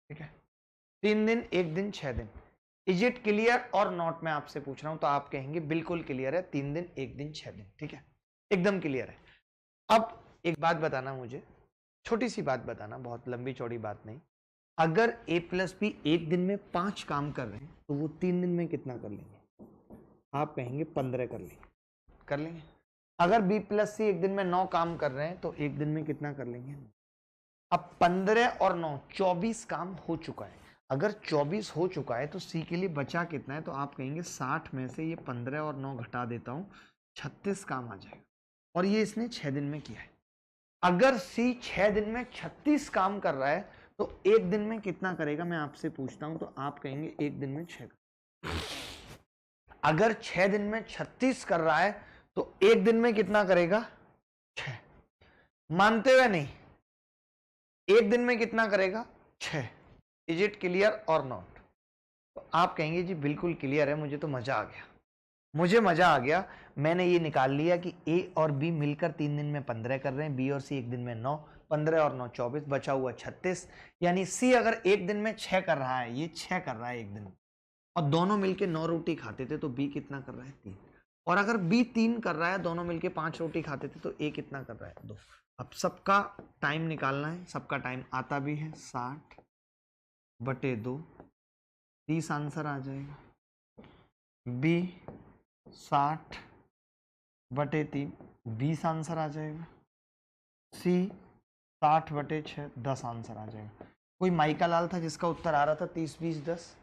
ठीक है, 3 दिन 1 दिन 6 दिन। इज इट क्लियर और नॉट मैं आपसे पूछ रहा हूं, तो आप कहेंगे बिल्कुल क्लियर है, 3 दिन 1 दिन 6 दिन, ठीक है, एकदम क्लियर है। अब एक बात बताना मुझे, छोटी सी बात बताना, बहुत लंबी चौड़ी बात नहीं। अगर a प्लस बी एक दिन में 5 काम कर रहे हैं तो वो 3 दिन में कितना कर लेंगे? आप कहेंगे 15 कर लेंगे, कर लेंगे। अगर b प्लस सी एक दिन में 9 काम कर रहे हैं तो एक दिन में कितना कर लेंगे? अब 15 और 9 24 काम हो चुका है। अगर 24 हो चुका है तो सी के लिए बचा कितना है? तो आप कहेंगे 60 में से ये 15 और 9 घटा देता हूं, 36 काम आ जाएगा। और ये इसने 6 दिन में किया है। अगर सी 6 दिन में 36 काम कर रहा है तो एक दिन में कितना करेगा मैं आपसे पूछता हूं, तो आप कहेंगे एक दिन में 6। अगर 6 दिन में 36 कर रहा है तो एक दिन में कितना करेगा? 6। मानते हुए नहीं, एक दिन में कितना करेगा? 6। इज इट क्लियर और नॉट? तो आप कहेंगे जी बिल्कुल क्लियर है, मुझे तो मजा आ गया, मुझे मजा आ गया। मैंने ये निकाल लिया कि ए और बी मिलकर 3 दिन में 15 कर रहे हैं, बी और सी एक दिन में 9, 15 और 9 24, बचा हुआ 36। यानी सी अगर एक दिन में 6 कर रहा है, ये 6 कर रहा है एक दिन में, और दोनों मिलके 9 रोटी खाते थे, तो बी कितना कर रहा है? 3। और अगर बी 3 कर रहा है, दोनों मिलके 5 रोटी खाते थे, तो ए कितना कर रहा है? 2। अब सबका टाइम निकालना है, सबका टाइम आता भी है 60/2, 30 आंसर आ जाएगा। बी 60/3, 20 आंसर आ जाएगा। सी 60/6, 10 आंसर आ जाएगा। कोई माइका लाल था जिसका उत्तर आ रहा था 30 20 10।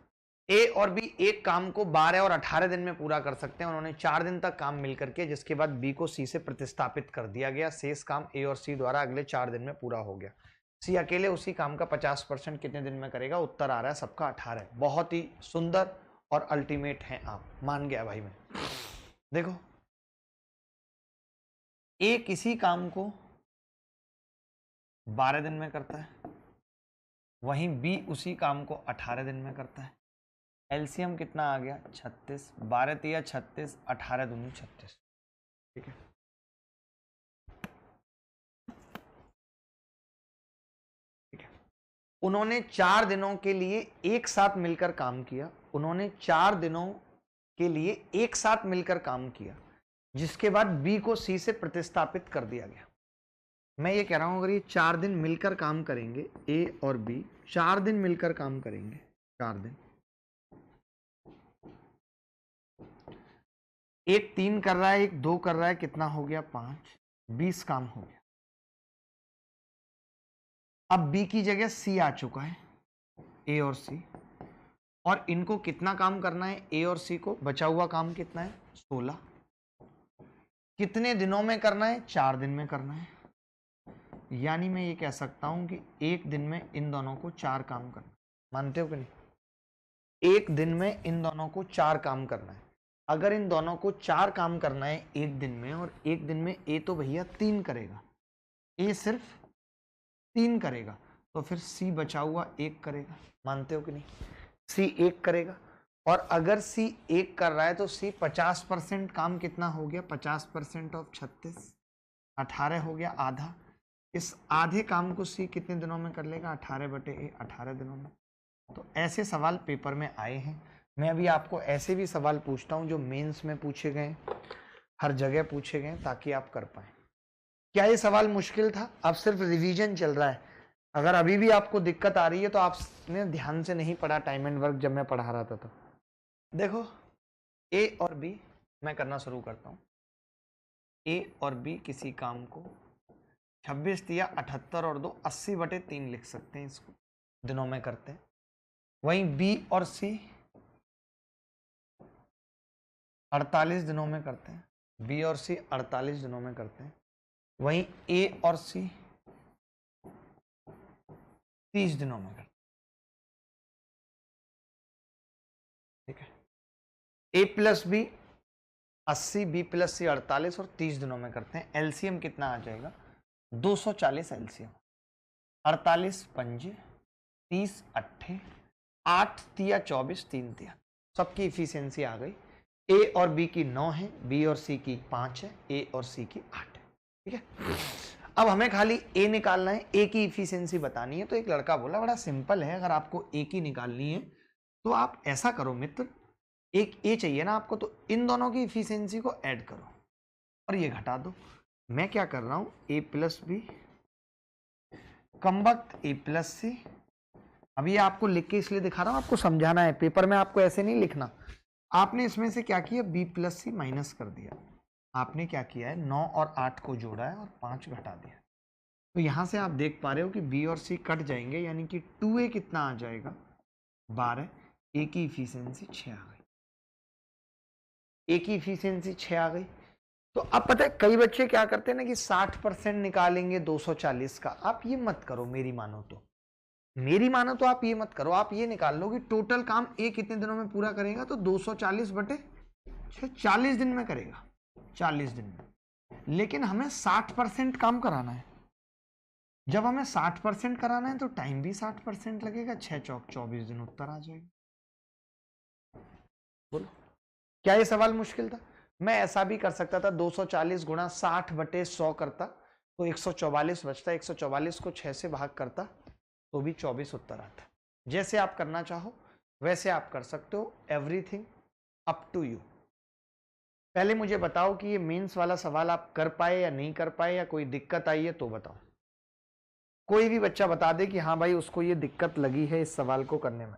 ए और बी एक काम को 12 और 18 दिन में पूरा कर सकते हैं। उन्होंने 4 दिन तक काम मिलकर के, जिसके बाद बी को सी से प्रतिस्थापित कर दिया गया। शेष काम ए और सी द्वारा अगले 4 दिन में पूरा हो गया। सी अकेले उसी काम का 50% कितने दिन में करेगा? उत्तर आ रहा है सबका 18। बहुत ही सुंदर और अल्टीमेट है आप, मान गया भाई मैं। देखो, ए किसी काम को 12 दिन में करता है, वहीं बी उसी काम को 18 दिन में करता है। एलसीएम कितना आ गया? 36। 12 तिया 36, 18 दूनी 36, ठीक है। ठीक है, उन्होंने 4 दिनों के लिए एक साथ मिलकर काम किया। उन्होंने 4 दिनों के लिए एक साथ मिलकर काम किया, जिसके बाद बी को सी से प्रतिस्थापित कर दिया गया। मैं ये कह रहा हूं, अगर ये 4 दिन मिलकर काम करेंगे, ए और बी 4 दिन मिलकर काम करेंगे, 4 दिन, एक 3 कर रहा है, एक 2 कर रहा है, कितना हो गया? 5, 20 काम हो गया। अब बी की जगह सी आ चुका है, ए और सी, और इनको कितना काम करना है? ए और सी को बचा हुआ काम कितना है? 16। कितने दिनों में करना है? 4 दिन में करना है। यानी मैं ये कह सकता हूं कि एक दिन में इन दोनों को 4 काम करना है। मानते हो कि नहीं? एक दिन में इन दोनों को 4 काम करना है। अगर इन दोनों को 4 काम करना है एक दिन में, और एक दिन में ए तो भैया 3 करेगा, ए सिर्फ 3 करेगा, तो फिर सी बचा हुआ 1 करेगा। मानते हो कि नहीं? सी 1 करेगा, और अगर सी 1 कर रहा है तो सी 50% काम कितना हो गया? 50% ऑफ 36, 18 हो गया, आधा। इस आधे काम को सी कितने दिनों में कर लेगा? 18/A, 18 दिनों में। तो ऐसे सवाल पेपर में आए हैं। मैं अभी आपको ऐसे भी सवाल पूछता हूं जो मेंस में पूछे गए, हर जगह पूछे गए, ताकि आप कर पाए। क्या ये सवाल मुश्किल था? अब सिर्फ रिवीजन चल रहा है। अगर अभी भी आपको दिक्कत आ रही है तो आपने ध्यान से नहीं पढ़ा टाइम एंड वर्क जब मैं पढ़ा रहा था। तो देखो, ए और बी मैं करना शुरू करता हूं। ए और बी किसी काम को 26 दिया 78 और 2 80/3 लिख सकते हैं, इसको दिनों में करते हैं। वहीं बी और सी 48 दिनों में करते हैं, बी और सी 48 दिनों में करते हैं। वहीं ए और सी 30 दिनों में करते हैं, ठीक है। ए प्लस बी 80, बी प्लस सी 48 और 30 दिनों में करते हैं। एलसीएम कितना आ जाएगा? 240 एलसीएम। 48 पंजे, 30 अट्ठे, 8 तिया 24, 3 तिया, सबकी इफिशियंसी आ गई। ए और बी की 9 है, बी और सी की 5 है, ए और सी की 8 है, ठीक है। अब हमें खाली ए निकालना है, ए की इफिशियंसी बतानी है। तो एक लड़का बोला बड़ा सिंपल है, अगर आपको ए की निकालनी है तो आप ऐसा करो मित्र, एक ए चाहिए ना आपको, तो इन दोनों की इफिशियंसी को ऐड करो और ये घटा दो। मैं क्या कर रहा हूं, ए प्लस बी कमबख्त ए प्लस सी। अब ये आपको लिख के इसलिए दिखा रहा हूं, आपको समझाना है, पेपर में आपको ऐसे नहीं लिखना। आपने इसमें से क्या किया, बी प्लस सी माइनस कर दिया। आपने क्या किया है, 9 और 8 को जोड़ा है और 5 घटा दिया। तो यहां से आप देख पा रहे हो कि बी और सी कट जाएंगे, यानी कि 2a कितना आ जाएगा, 12। ए की इफिशियंसी 6 आ गई, ए की इफिशियंसी 6 आ गई। तो अब पता है कई बच्चे क्या करते हैं ना कि 60% निकालेंगे 240 का। आप ये मत करो, मेरी मानो तो आप ये मत करो, आप ये निकाल लो कि टोटल काम ए कितने दिनों में पूरा करेगा, तो 240 बटे 40 दिन में करेगा, 40 दिन में। लेकिन हमें 60% काम कराना है। जब हमें 60% कराना है तो टाइम भी 60% लगेगा, 6 चौक 24 दिन, उत्तर आ जाएगा। बोलो क्या ये सवाल मुश्किल था? मैं ऐसा भी कर सकता था, 240 गुणा 60 बटे 100 करता तो 144 बचता, 144 को 6 से भाग करता तो भी 24 उत्तर आता। जैसे आप करना चाहो वैसे आप कर सकते हो, एवरीथिंग अप टू यू। पहले मुझे बताओ कि ये मेंस वाला सवाल आप कर पाए या नहीं कर पाए, या कोई दिक्कत आई है तो बताओ। कोई भी बच्चा बता दे कि हाँ भाई उसको ये दिक्कत लगी है इस सवाल को करने में।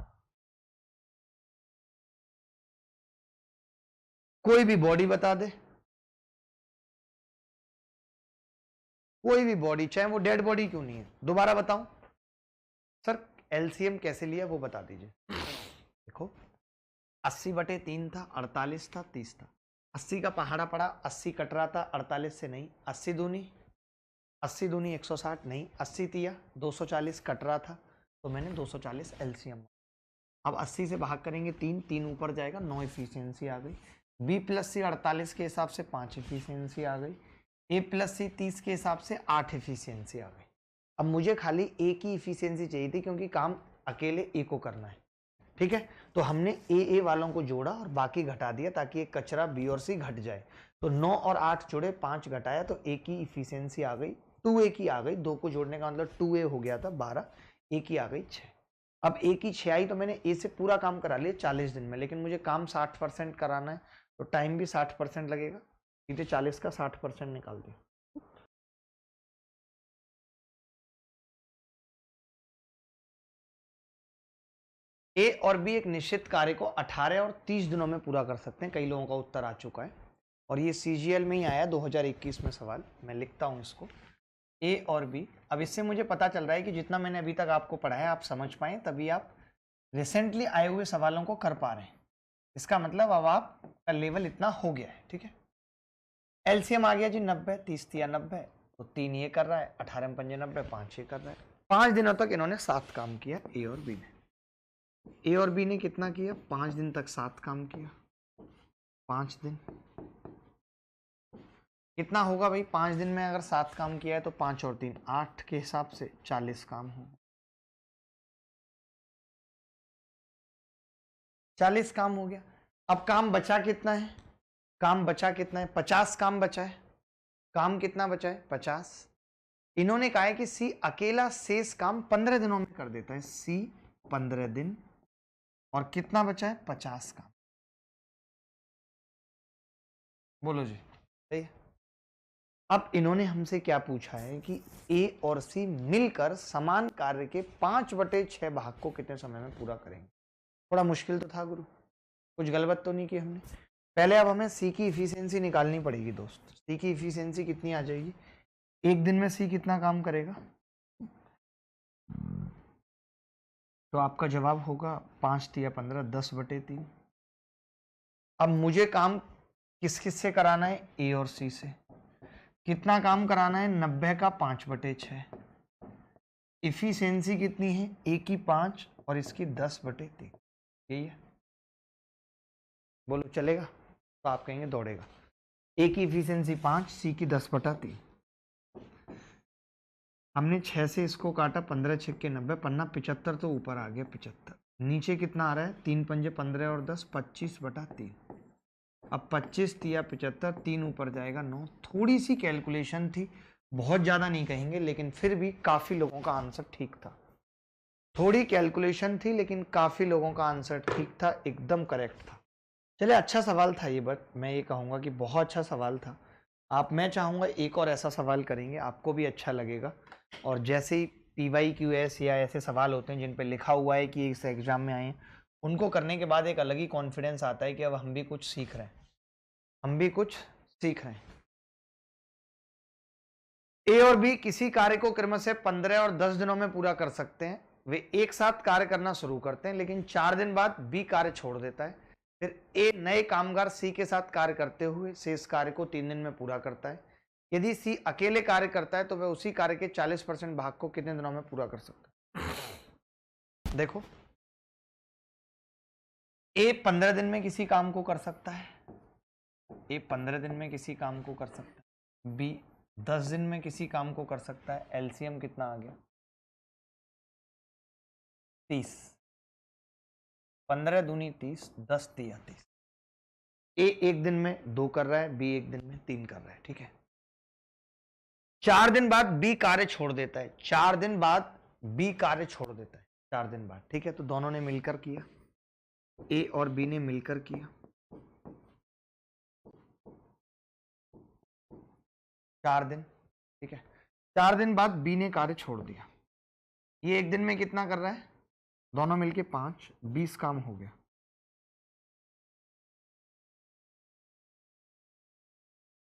कोई भी बॉडी बता दे, कोई भी बॉडी, चाहे वो डेड बॉडी क्यों नहीं है। दोबारा बताऊं सर, एलसीएम कैसे लिया वो बता दीजिए। देखो 80 बटे 3 था, 48 था, 30 था। 80 का पहाड़ा पड़ा, 80 कट रहा था 48 से, नहीं 80 दूनी 160, नहीं 80 तिया 240 कट रहा था, तो मैंने 240 एलसीएम। अब 80 से भाग करेंगे 3 ऊपर जाएगा, 9 इफिशियंसी आ गई। बी प्लस सी 48 के हिसाब से 5 इफिशियंसी आ गई। ए प्लस सी 30 के हिसाब से 8 इफिशियंसी आ गई। अब मुझे खाली ए की इफिशियंसी चाहिए थी, क्योंकि काम अकेले ए को करना है, ठीक है। तो हमने ए वालों को जोड़ा और बाकी घटा दिया, ताकि एक कचरा बी और सी घट जाए। तो 9 और 8 जोड़े, 5 घटाया, तो ए की इफिशियंसी आ गई 2a की आ गई। 2 को जोड़ने का मतलब 2a हो गया था 12, ए की आ गई 6। अब ए की 6 आई तो मैंने ए से पूरा काम करा लिया 40 दिन में, लेकिन मुझे काम 60% कराना है, तो टाइम भी 60% लगेगा। सीधे 40 का 60% निकाल दिया। ए और बी एक निश्चित कार्य को 18 और 30 दिनों में पूरा कर सकते हैं। कई लोगों का उत्तर आ चुका है और ये सीजीएल में ही आया 2021 में सवाल। मैं लिखता हूं इसको, ए और बी। अब इससे मुझे पता चल रहा है कि जितना मैंने अभी तक आपको पढ़ाया आप समझ पाए, तभी आप रिसेंटली आए हुए सवालों को कर पा रहे हैं। इसका मतलब अब आपका लेवल इतना हो गया है, ठीक है। एलसीएम आ गया जी 90, 30 या 90, तो 3 ये कर रहा है, 18 पंजे 90, 5 ये कर रहा है। 5 दिनों तक इन्होंने 7 काम किया, ए और बी ने। ए और बी ने कितना किया, 5 दिन तक 7 काम किया। 5 दिन कितना होगा भाई, 5 दिन में अगर 7 काम किया है तो 5 और 3 8 के हिसाब से 40 काम हो, 40 काम हो गया। अब काम बचा कितना है, काम बचा कितना है, 50 काम बचा है। काम कितना बचा है, 50। इन्होंने कहा है कि सी अकेला शेष काम 15 दिनों में कर देता है। सी 15 दिन, और कितना बचा है, 50 काम। बोलो जी, सही है। अब इन्होंने हमसे क्या पूछा है कि ए और सी मिलकर समान कार्य के 5/6 भाग को कितने समय में पूरा करेंगे। थोड़ा मुश्किल तो था गुरु, कुछ गलत तो नहीं की हमने। पहले अब हमें सी की इफिशियंसी निकालनी पड़ेगी दोस्त। सी की इफिशियंसी कितनी आ जाएगी, एक दिन में सी कितना काम करेगा, तो आपका जवाब होगा 5 तिया 15, 10/3। अब मुझे काम किस किस से कराना है, ए और सी से। कितना काम कराना है, 90 का 5/6। इफिशियंसी कितनी है, ए की 5 और इसकी 10/3, यही है। बोलो चलेगा, तो आप कहेंगे दौड़ेगा। ए की इफिशियंसी 5, सी की 10/3। हमने 6 से इसको काटा, 15 6 के 90, पन्ना 75 तो ऊपर आ गया 75। नीचे कितना आ रहा है, 3 पंजे 15 और 10, 25/3। अब 25 तिया 75, 3 ऊपर जाएगा 9। थोड़ी सी कैलकुलेशन थी, बहुत ज़्यादा नहीं कहेंगे, लेकिन फिर भी काफ़ी लोगों का आंसर ठीक था। थोड़ी कैलकुलेशन थी लेकिन काफी लोगों का आंसर ठीक था, एकदम करेक्ट था। चलिए अच्छा सवाल था ये, बट मैं ये कहूँगा कि बहुत अच्छा सवाल था। मैं चाहूँगा एक और ऐसा सवाल करेंगे, आपको भी अच्छा लगेगा। और जैसे ही PYQS या ऐसे सवाल होते हैं जिन पे लिखा हुआ है कि इस एग्जाम में आए हैं, उनको करने के बाद एक अलग ही कॉन्फिडेंस आता है कि अब हम भी कुछ सीख रहे हैं, हम भी कुछ सीख रहे हैं। ए और बी किसी कार्य को क्रमशः 15 और 10 दिनों में पूरा कर सकते हैं। वे एक साथ कार्य करना शुरू करते हैं, लेकिन 4 दिन बाद बी कार्य छोड़ देता है। फिर ए नए कामगार सी के साथ कार्य करते हुए शेष कार्य को 3 दिन में पूरा करता है। यदि सी अकेले कार्य करता है तो वह उसी कार्य के 40% भाग को कितने दिनों में पूरा कर सकता है? देखो, ए 15 दिन में किसी काम को कर सकता है, ए 15 दिन में किसी काम को कर सकता है, बी 10 दिन में किसी काम को कर सकता है। एलसीएम कितना आ गया? 30। 15 दूनी 30, 10 तिया 30। ए एक दिन में 2 कर रहा है, बी एक दिन में 3 कर रहा है, ठीक है। 4 दिन बाद बी कार्य छोड़ देता है, 4 दिन बाद बी कार्य छोड़ देता है, 4 दिन बाद, ठीक है। तो दोनों ने मिलकर किया, ए और बी ने मिलकर किया, 4 दिन, ठीक है। 4 दिन बाद बी ने कार्य छोड़ दिया। ये एक दिन में कितना कर रहा है? दोनों मिलके 5, 20 काम हो गया।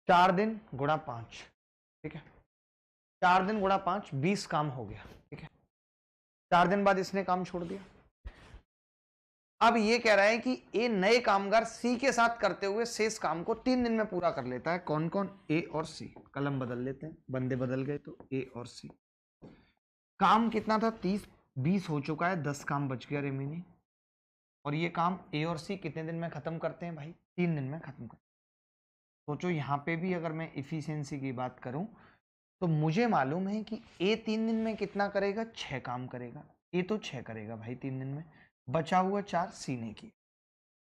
4 दिन गुणा 5, ठीक है। 4 दिन गुणा 5, 20 काम हो गया, ठीक है। 4 दिन बाद इसने काम छोड़ दिया। अब ये कह रहा है कि ए नए कामगार सी के साथ करते हुए शेष काम को 3 दिन में पूरा कर लेता है। कौन कौन? ए और सी। कलम बदल लेते हैं, बंदे बदल गए तो ए और सी। काम कितना था? 30, 20 हो चुका है, 10 काम बच गया रिमेनिंग। और ये काम ए और सी कितने दिन में खत्म करते हैं भाई? 3 दिन में खत्म करते हैं। सोचो यहाँ पे भी अगर मैं इफिशियंसी की बात करूं तो मुझे मालूम है कि ए 3 दिन में कितना करेगा? 6 काम करेगा। ए तो 6 करेगा भाई 3 दिन में, बचा हुआ 4 सी ने किया,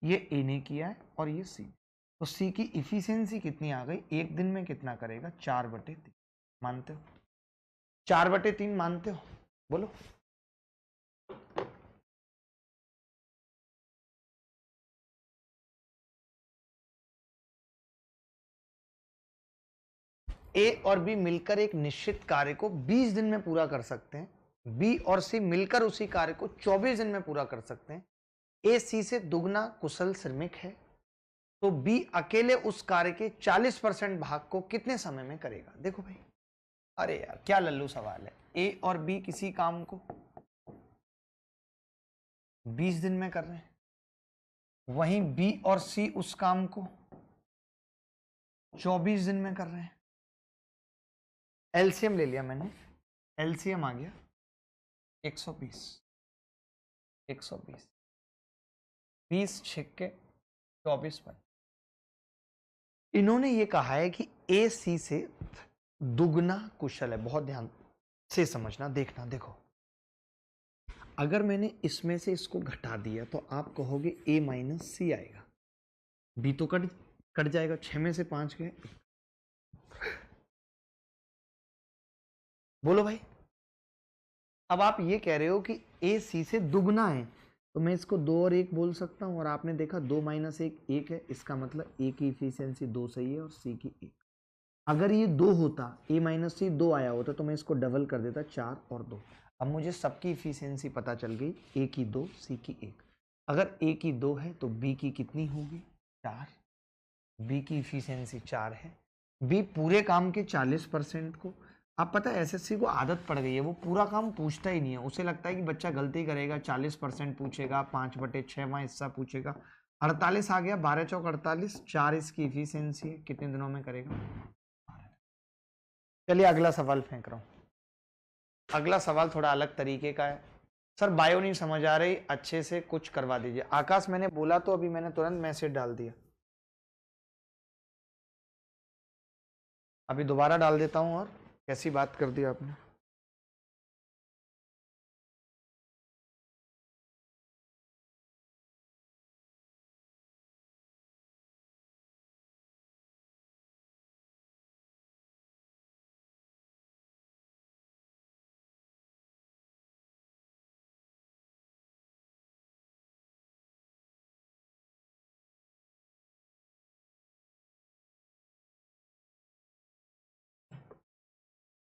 ये ए ने किया है और ये सी। तो सी की इफिशियंसी कितनी आ गई? एक दिन में कितना करेगा? 4/3। मानते हो? 4/3 मानते हो? बोलो। ए और बी मिलकर एक निश्चित कार्य को 20 दिन में पूरा कर सकते हैं। बी और सी मिलकर उसी कार्य को 24 दिन में पूरा कर सकते हैं। ए सी से दुगना कुशल श्रमिक है, तो बी अकेले उस कार्य के 40% भाग को कितने समय में करेगा? देखो भाई, अरे यार क्या लल्लू सवाल है। ए और बी किसी काम को 20 दिन में कर रहे हैं, वहीं बी और सी उस काम को 24 दिन में कर रहे हैं। एलसीएम ले लिया मैंने, एलसीएम आ गया 120, 120, 20 छिक्के 24 पर। इन्होंने ये कहा है कि ए सी से दुगना कुशल है। बहुत ध्यान से समझना, देखना, देखो। अगर मैंने इसमें से इसको घटा दिया तो आप कहोगे ए माइनस सी आएगा, बी तो कट कट जाएगा, 6 में से 5 गए। बोलो भाई। अब आप ये कह रहे हो कि ए सी से दुगना है, तो मैं इसको 2 और 1 बोल सकता हूं। और आपने देखा 2 माइनस 1 1 है, इसका मतलब ए की इफिशियंसी 2 सही है और सी की 1। अगर ये 2 होता, ए माइनस सी 2 आया होता, तो मैं इसको डबल कर देता, 4 और 2। अब मुझे सबकी इफिशियंसी पता चल गई, ए की 2, सी की 1। अगर ए की 2 है तो बी की कितनी होगी? 4। बी की इफिशियंसी 4 है। बी पूरे काम के 40% को, आप पता है एसएससी को आदत पड़ गई है, वो पूरा काम पूछता ही नहीं है। उसे लगता है कि बच्चा गलती करेगा, 40% पूछेगा, 5/6 हिस्सा पूछेगा। 48 आ गया, 12 चौक 48, 4 इसकी इफिशियंसी है। कितने दिनों में करेगा? चलिए अगला सवाल फेंक रहा हूं। अगला सवाल थोड़ा अलग तरीके का है। सर बायो नहीं समझ आ रही, अच्छे से कुछ करवा दीजिए। आकाश मैंने बोला तो अभी मैंने तुरंत मैसेज डाल दिया, अभी दोबारा डाल देता हूं। और कैसी बात कर दी आपने।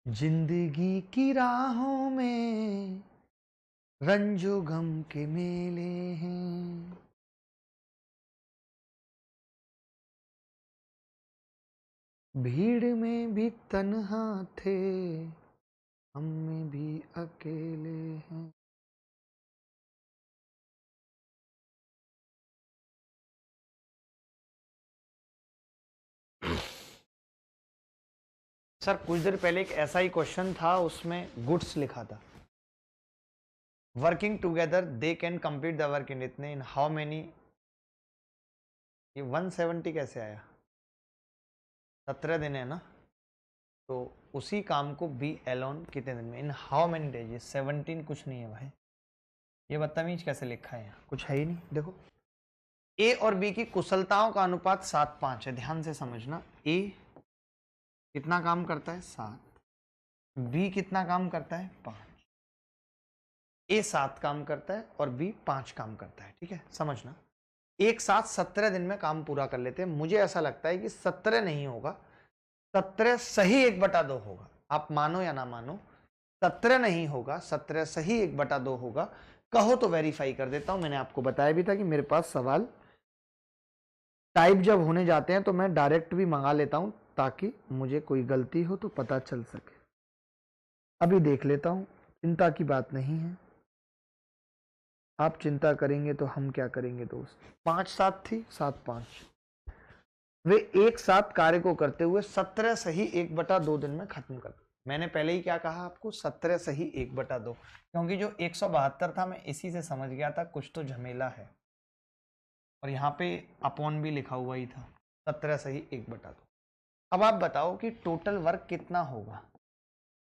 जिंदगी की राहों में रंजो गम के मेले हैं, भीड़ में भी तन्हा थे, हम में भी अकेले हैं। सर कुछ देर पहले एक ऐसा ही क्वेश्चन था, उसमें गुड्स लिखा था, working together they can complete the work in इतने इन हाउ मेनी, ये 170 कैसे आया? 17 दिन है ना, तो उसी काम को बी एलोन कितने दिन में, इन हाउ मेनी डेज? 17 कुछ नहीं है भाई, ये बदतमीज कैसे लिखा है यहाँ, कुछ है ही नहीं। देखो ए और बी की कुशलताओं का अनुपात 7:5 है, ध्यान से समझना। ए कितना काम करता है? 7। बी कितना काम करता है? 5। ए 7 काम करता है और बी 5 काम करता है, ठीक है, समझना। एक साथ 17 दिन में काम पूरा कर लेते हैं। मुझे ऐसा लगता है कि 17 नहीं होगा, 17 सही 1/2 होगा। आप मानो या ना मानो, 17 नहीं होगा, 17 सही 1/2 होगा। कहो तो वेरीफाई कर देता हूं। मैंने आपको बताया भी था कि मेरे पास सवाल टाइप जब होने जाते हैं तो मैं डायरेक्ट भी मंगा लेता हूं, ताकि मुझे कोई गलती हो तो पता चल सके। अभी देख लेता हूं, चिंता की बात नहीं है। आप चिंता करेंगे तो हम क्या करेंगे दोस्त। 5-7 थी, 7-5। वे एक साथ कार्य को करते हुए 17 सही 1/2 दिन में खत्म कर। मैंने पहले ही क्या कहा आपको? 17 सही 1/2, क्योंकि जो 172 था मैं इसी से समझ गया था कुछ तो झमेला है, और यहाँ पे अपॉन भी लिखा हुआ ही था। 17 सही 1/2। अब आप बताओ कि टोटल वर्क कितना होगा।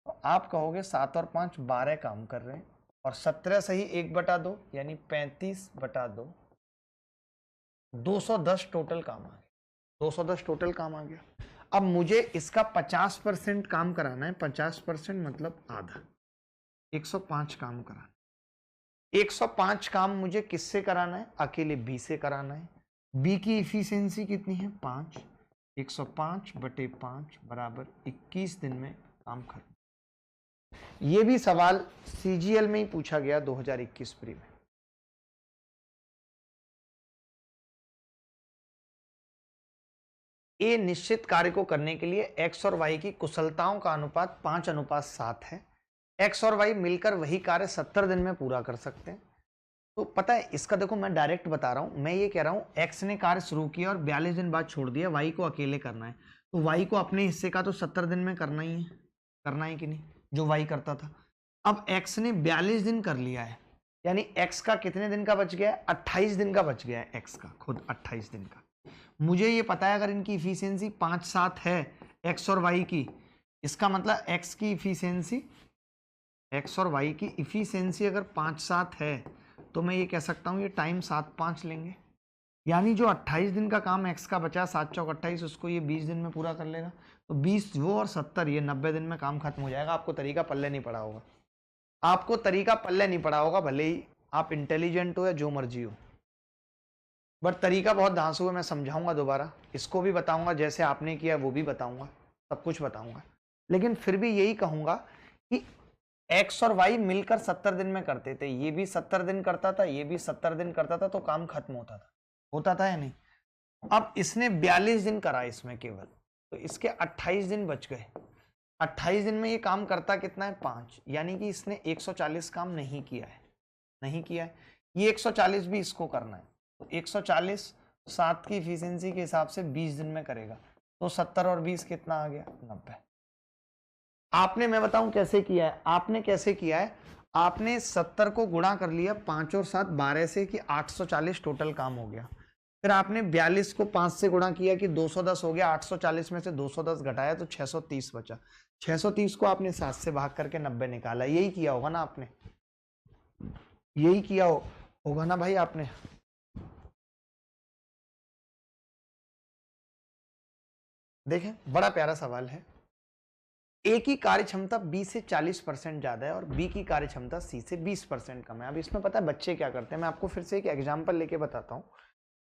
तो आप कहोगे 7 और 5 12 काम कर रहे हैं, और 17 सही 1/2 यानी 35/2, 210 टोटल काम आ गया। 210 टोटल काम आ गया। अब मुझे इसका 50% काम कराना है। 50% मतलब आधा, 105 काम कराना। 105 काम मुझे किससे कराना है? अकेले बी से कराना है। बी की इफिशियंसी कितनी है? 5। 105/5 बराबर 21 दिन में काम खत्म। ये भी सवाल सीजीएल में ही पूछा गया 2021 प्री में। ए निश्चित कार्य को करने के लिए एक्स और वाई की कुशलताओं का अनुपात 5:7 है। एक्स और वाई मिलकर वही कार्य 70 दिन में पूरा कर सकते हैं। तो पता है इसका, देखो मैं डायरेक्ट बता रहा हूं। मैं ये कह रहा हूं एक्स ने कार्य शुरू किया और 42 दिन बाद छोड़ दिया, वाई को अकेले करना है, तो वाई को अपने हिस्से का तो 70 दिन में करना ही है, करना है कि नहीं, जो वाई करता था। अब एक्स ने 42 दिन कर लिया है, यानी एक्स का कितने दिन का बच गया है? 28 दिन का बच गया है एक्स का, खुद 28 दिन का। मुझे ये पता है अगर इनकी इफिशियंसी 5-7 है एक्स और वाई की, इसका मतलब एक्स की इफिशियंसी, एक्स और वाई की इफिशियंसी अगर 5-7 है, तो मैं ये कह सकता हूँ ये टाइम 7-5 लेंगे, यानी जो 28 दिन का काम एक्स का बचा 7 चौक 28, उसको ये 20 दिन में पूरा कर लेगा। तो 20 वो और 70 ये 90 दिन में काम खत्म हो जाएगा। आपको तरीका पल्ले नहीं पड़ा होगा, आपको तरीका पल्ले नहीं पड़ा होगा, भले ही आप इंटेलिजेंट हो या जो मर्जी हो, बट तरीका बहुत धांसू है। मैं समझाऊंगा दोबारा, इसको भी बताऊंगा जैसे आपने किया वो भी बताऊंगा, सब कुछ बताऊंगा, लेकिन फिर भी यही कहूंगा कि एक्स और वाई मिलकर 70 दिन में करते थे। ये भी 70 दिन करता था, ये भी 70 दिन करता था, तो काम खत्म होता था या नहीं? अब इसने 42 दिन करा इसमें केवल, तो इसके 28 दिन बच गए। 28 दिन में ये काम करता कितना है? 5, यानी कि इसने 140 काम नहीं किया है, नहीं किया है। ये 140 भी इसको करना है, तो 140 7 की इफिशियंसी के हिसाब से 20 दिन में करेगा, तो 70 और 20 कितना आ गया? 90। आपने, मैं बताऊं कैसे किया है, आपने कैसे किया है, आपने 70 को गुणा कर लिया 5 और 7 12 से कि 840 टोटल काम हो गया। फिर आपने 42 को 5 से गुणा किया कि 210 हो गया, 840 में से 210 घटाया तो 630 बचा। 630 को आपने 7 से भाग करके 90 निकाला। यही किया होगा ना आपने, यही किया होगा ना भाई आपने। देखें बड़ा प्यारा सवाल है। ए की कार्य क्षमता बी से 40% ज्यादा है और बी की कार्य क्षमता सी से 20% कम है। अब इसमें पता है बच्चे क्या करते हैं, मैं आपको फिर से एक एग्जांपल लेके बताता हूं।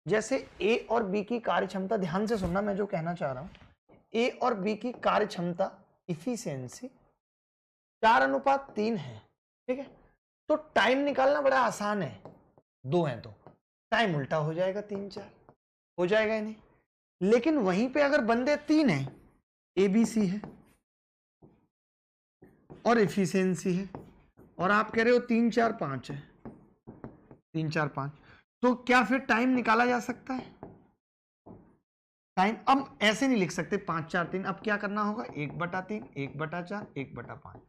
जैसे ए और बी की कार्य क्षमता, ध्यान से सुनना मैं जो कहना चाह रहा हूं, ए और बी की कार्य क्षमता इफिशियंसी 4:3 है, ठीक है। तो टाइम निकालना बड़ा आसान है, 2 हैं तो टाइम उल्टा हो जाएगा, 3-4 हो जाएगा ही नहीं। लेकिन वहीं पे अगर बंदे 3 हैं, ABC है और एफिशिएंसी है, और आप कह रहे हो 3-4-5 है, 3-4-5, तो क्या फिर टाइम निकाला जा सकता है? टाइम अब ऐसे नहीं लिख सकते 5-4-3, अब क्या करना होगा, 1/3, 1/4, 1/5।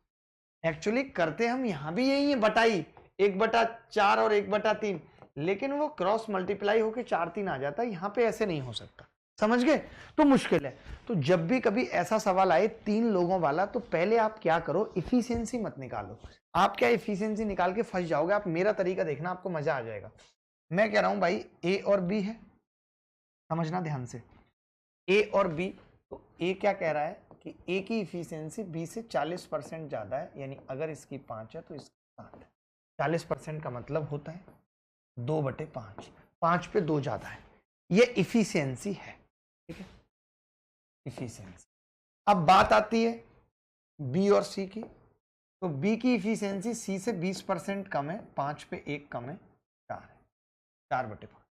एक्चुअली करते हम यहां भी यही है, बटाई 1/4 और 1/3, लेकिन वो क्रॉस मल्टीप्लाई होके 4-3 आ जाता है, यहां पे ऐसे नहीं हो सकता, समझ गए? तो मुश्किल है। तो जब भी कभी ऐसा सवाल आए 3 लोगों वाला, तो पहले आप क्या करो, इफिशियंसी मत निकालो। आप क्या इफिशियंसी निकाल के फंस जाओगे, आप मेरा तरीका देखना, आपको मजा आ जाएगा। मैं कह रहा हूं भाई ए और बी है, समझना ध्यान से, ए और बी। तो ए क्या कह रहा है कि ए की इफिशियंसी बी से 40% ज्यादा है, यानी अगर इसकी 5 है तो इसकी 7 है। 40% का मतलब होता है 2/5, 5 पे 2 ज्यादा है, ये इफिशियंसी है, ठीक है, इफिशियंसी। अब बात आती है बी और सी की, तो बी की इफिशियंसी सी से 20% कम है, 5 पे 1 कम है, 4 है, 4/5,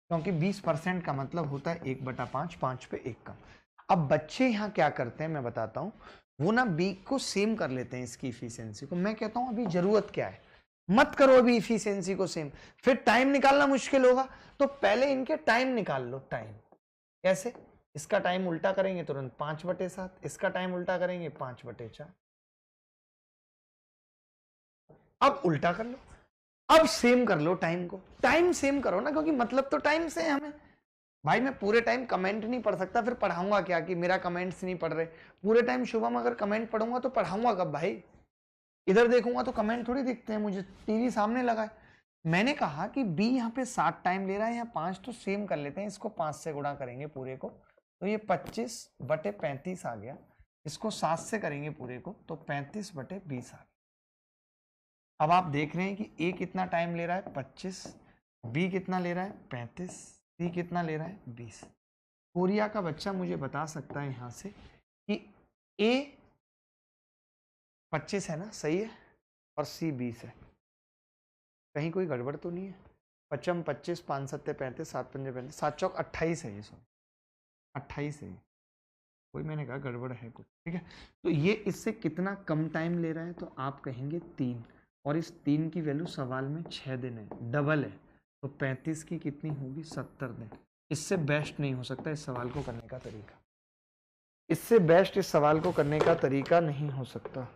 क्योंकि 20% का मतलब होता है 1/5, 5 पे 1 कम। अब बच्चे यहाँ क्या करते हैं मैं बताता हूँ, वो ना बी को सेम कर लेते हैं, इसकी इफिशियंसी को। मैं कहता हूँ अभी जरूरत क्या है, मत करो अभी इफिशियंसी को सेम, फिर टाइम निकालना मुश्किल होगा। तो पहले इनके टाइम निकाल लो। टाइम कैसे, इसका टाइम उल्टा करेंगे तुरंत 5/7, इसका टाइम उल्टा करेंगे 5/4। अब उल्टा कर लो, अब सेम कर लो टाइम को, टाइम सेम करो ना, क्योंकि मतलब तो टाइम से है हमें। भाई मैं पूरे टाइम कमेंट नहीं पढ़ सकता, फिर पढ़ाऊंगा क्या कि मेरा कमेंट्स नहीं पढ़ रहे पूरे टाइम। शुभम अगर कमेंट पढ़ूंगा तो पढ़ाऊंगा कब भाई, इधर देखूंगा तो कमेंट थोड़ी दिखते हैं मुझे, टीवी सामने लगा है। मैंने कहा कि बी यहाँ पे 7 टाइम ले रहा है, यहाँ 5, तो सेम कर लेते हैं, इसको 5 से गुणा करेंगे पूरे को, तो ये 25/35 आ गया। इसको 7 से करेंगे पूरे को, तो 35/20 आ गया। अब आप देख रहे हैं कि ए कितना टाइम ले रहा है, 25, बी कितना ले रहा है, 35, सी कितना ले रहा है, 20। कोरिया का बच्चा मुझे बता सकता है यहाँ से कि ए 25 है ना, सही है, और सी 20 है, कहीं कोई गड़बड़ तो नहीं है? 55 25, 5 7 35, 7 5 35, 7 चौक 28 है, ये सो 28 है, कोई मैंने कहा गड़बड़ है कुछ, ठीक है। तो ये इससे कितना कम टाइम ले रहा है, तो आप कहेंगे 3, और इस 3 की वैल्यू सवाल में 6 दिन है, डबल है, तो 35 की कितनी होगी, 70 दिन। इससे बेस्ट नहीं हो सकता इस सवाल को करने का तरीका, इससे बेस्ट इस सवाल को करने का तरीका नहीं हो सकता।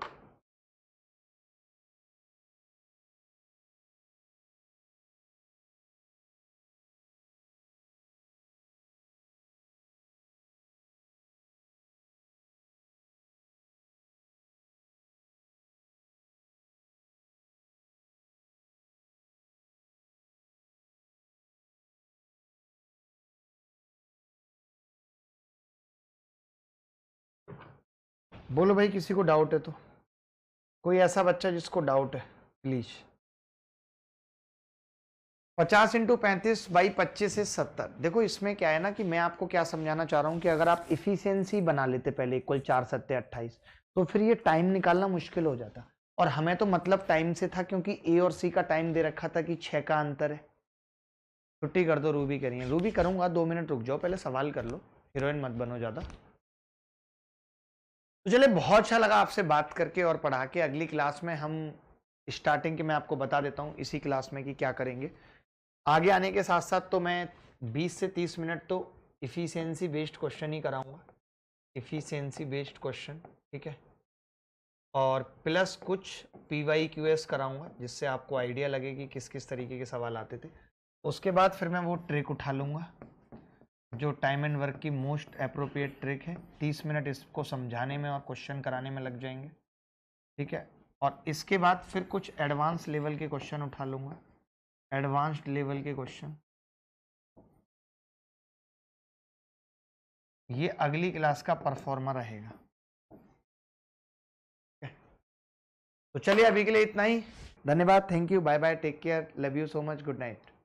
बोलो भाई, किसी को डाउट है तो, कोई ऐसा बच्चा जिसको डाउट है प्लीज। 50 × 35 / 25 से 70। देखो इसमें क्या है ना कि मैं आपको क्या समझाना चाह रहा हूँ कि अगर आप इफिशियंसी बना लेते पहले इक्वल 4 7 28, तो फिर ये टाइम निकालना मुश्किल हो जाता, और हमें तो मतलब टाइम से था, क्योंकि ए और सी का टाइम दे रखा था कि 6 का अंतर है। छुट्टी कर दो, रूबी करिए, रूबी करूंगा, 2 मिनट रुक जाओ, पहले सवाल कर लो, हीरोइन मत बनो ज्यादा। तो चले, बहुत अच्छा लगा आपसे बात करके और पढ़ा के। अगली क्लास में हम स्टार्टिंग के मैं आपको बता देता हूँ इसी क्लास में कि क्या करेंगे। आगे आने के साथ साथ तो मैं 20 से 30 मिनट तो इफिशियंसी बेस्ड क्वेश्चन ही कराऊंगा, इफिशियंसी बेस्ड क्वेश्चन, ठीक है, और प्लस कुछ PYQS कराऊंगा, जिससे आपको आइडिया लगे कि किस किस तरीके के सवाल आते थे। उसके बाद फिर मैं वो ट्रिक उठा लूंगा जो टाइम एंड वर्क की मोस्ट अप्रोप्रिएट ट्रिक है। 30 मिनट इसको समझाने में और क्वेश्चन कराने में लग जाएंगे, ठीक है। और इसके बाद फिर कुछ एडवांस लेवल के क्वेश्चन उठा लूंगा, एडवांस्ड लेवल के क्वेश्चन, ये अगली क्लास का परफॉर्मर रहेगा। तो चलिए अभी के लिए इतना ही, धन्यवाद, thank you, bye bye, take care, love you so much, good night.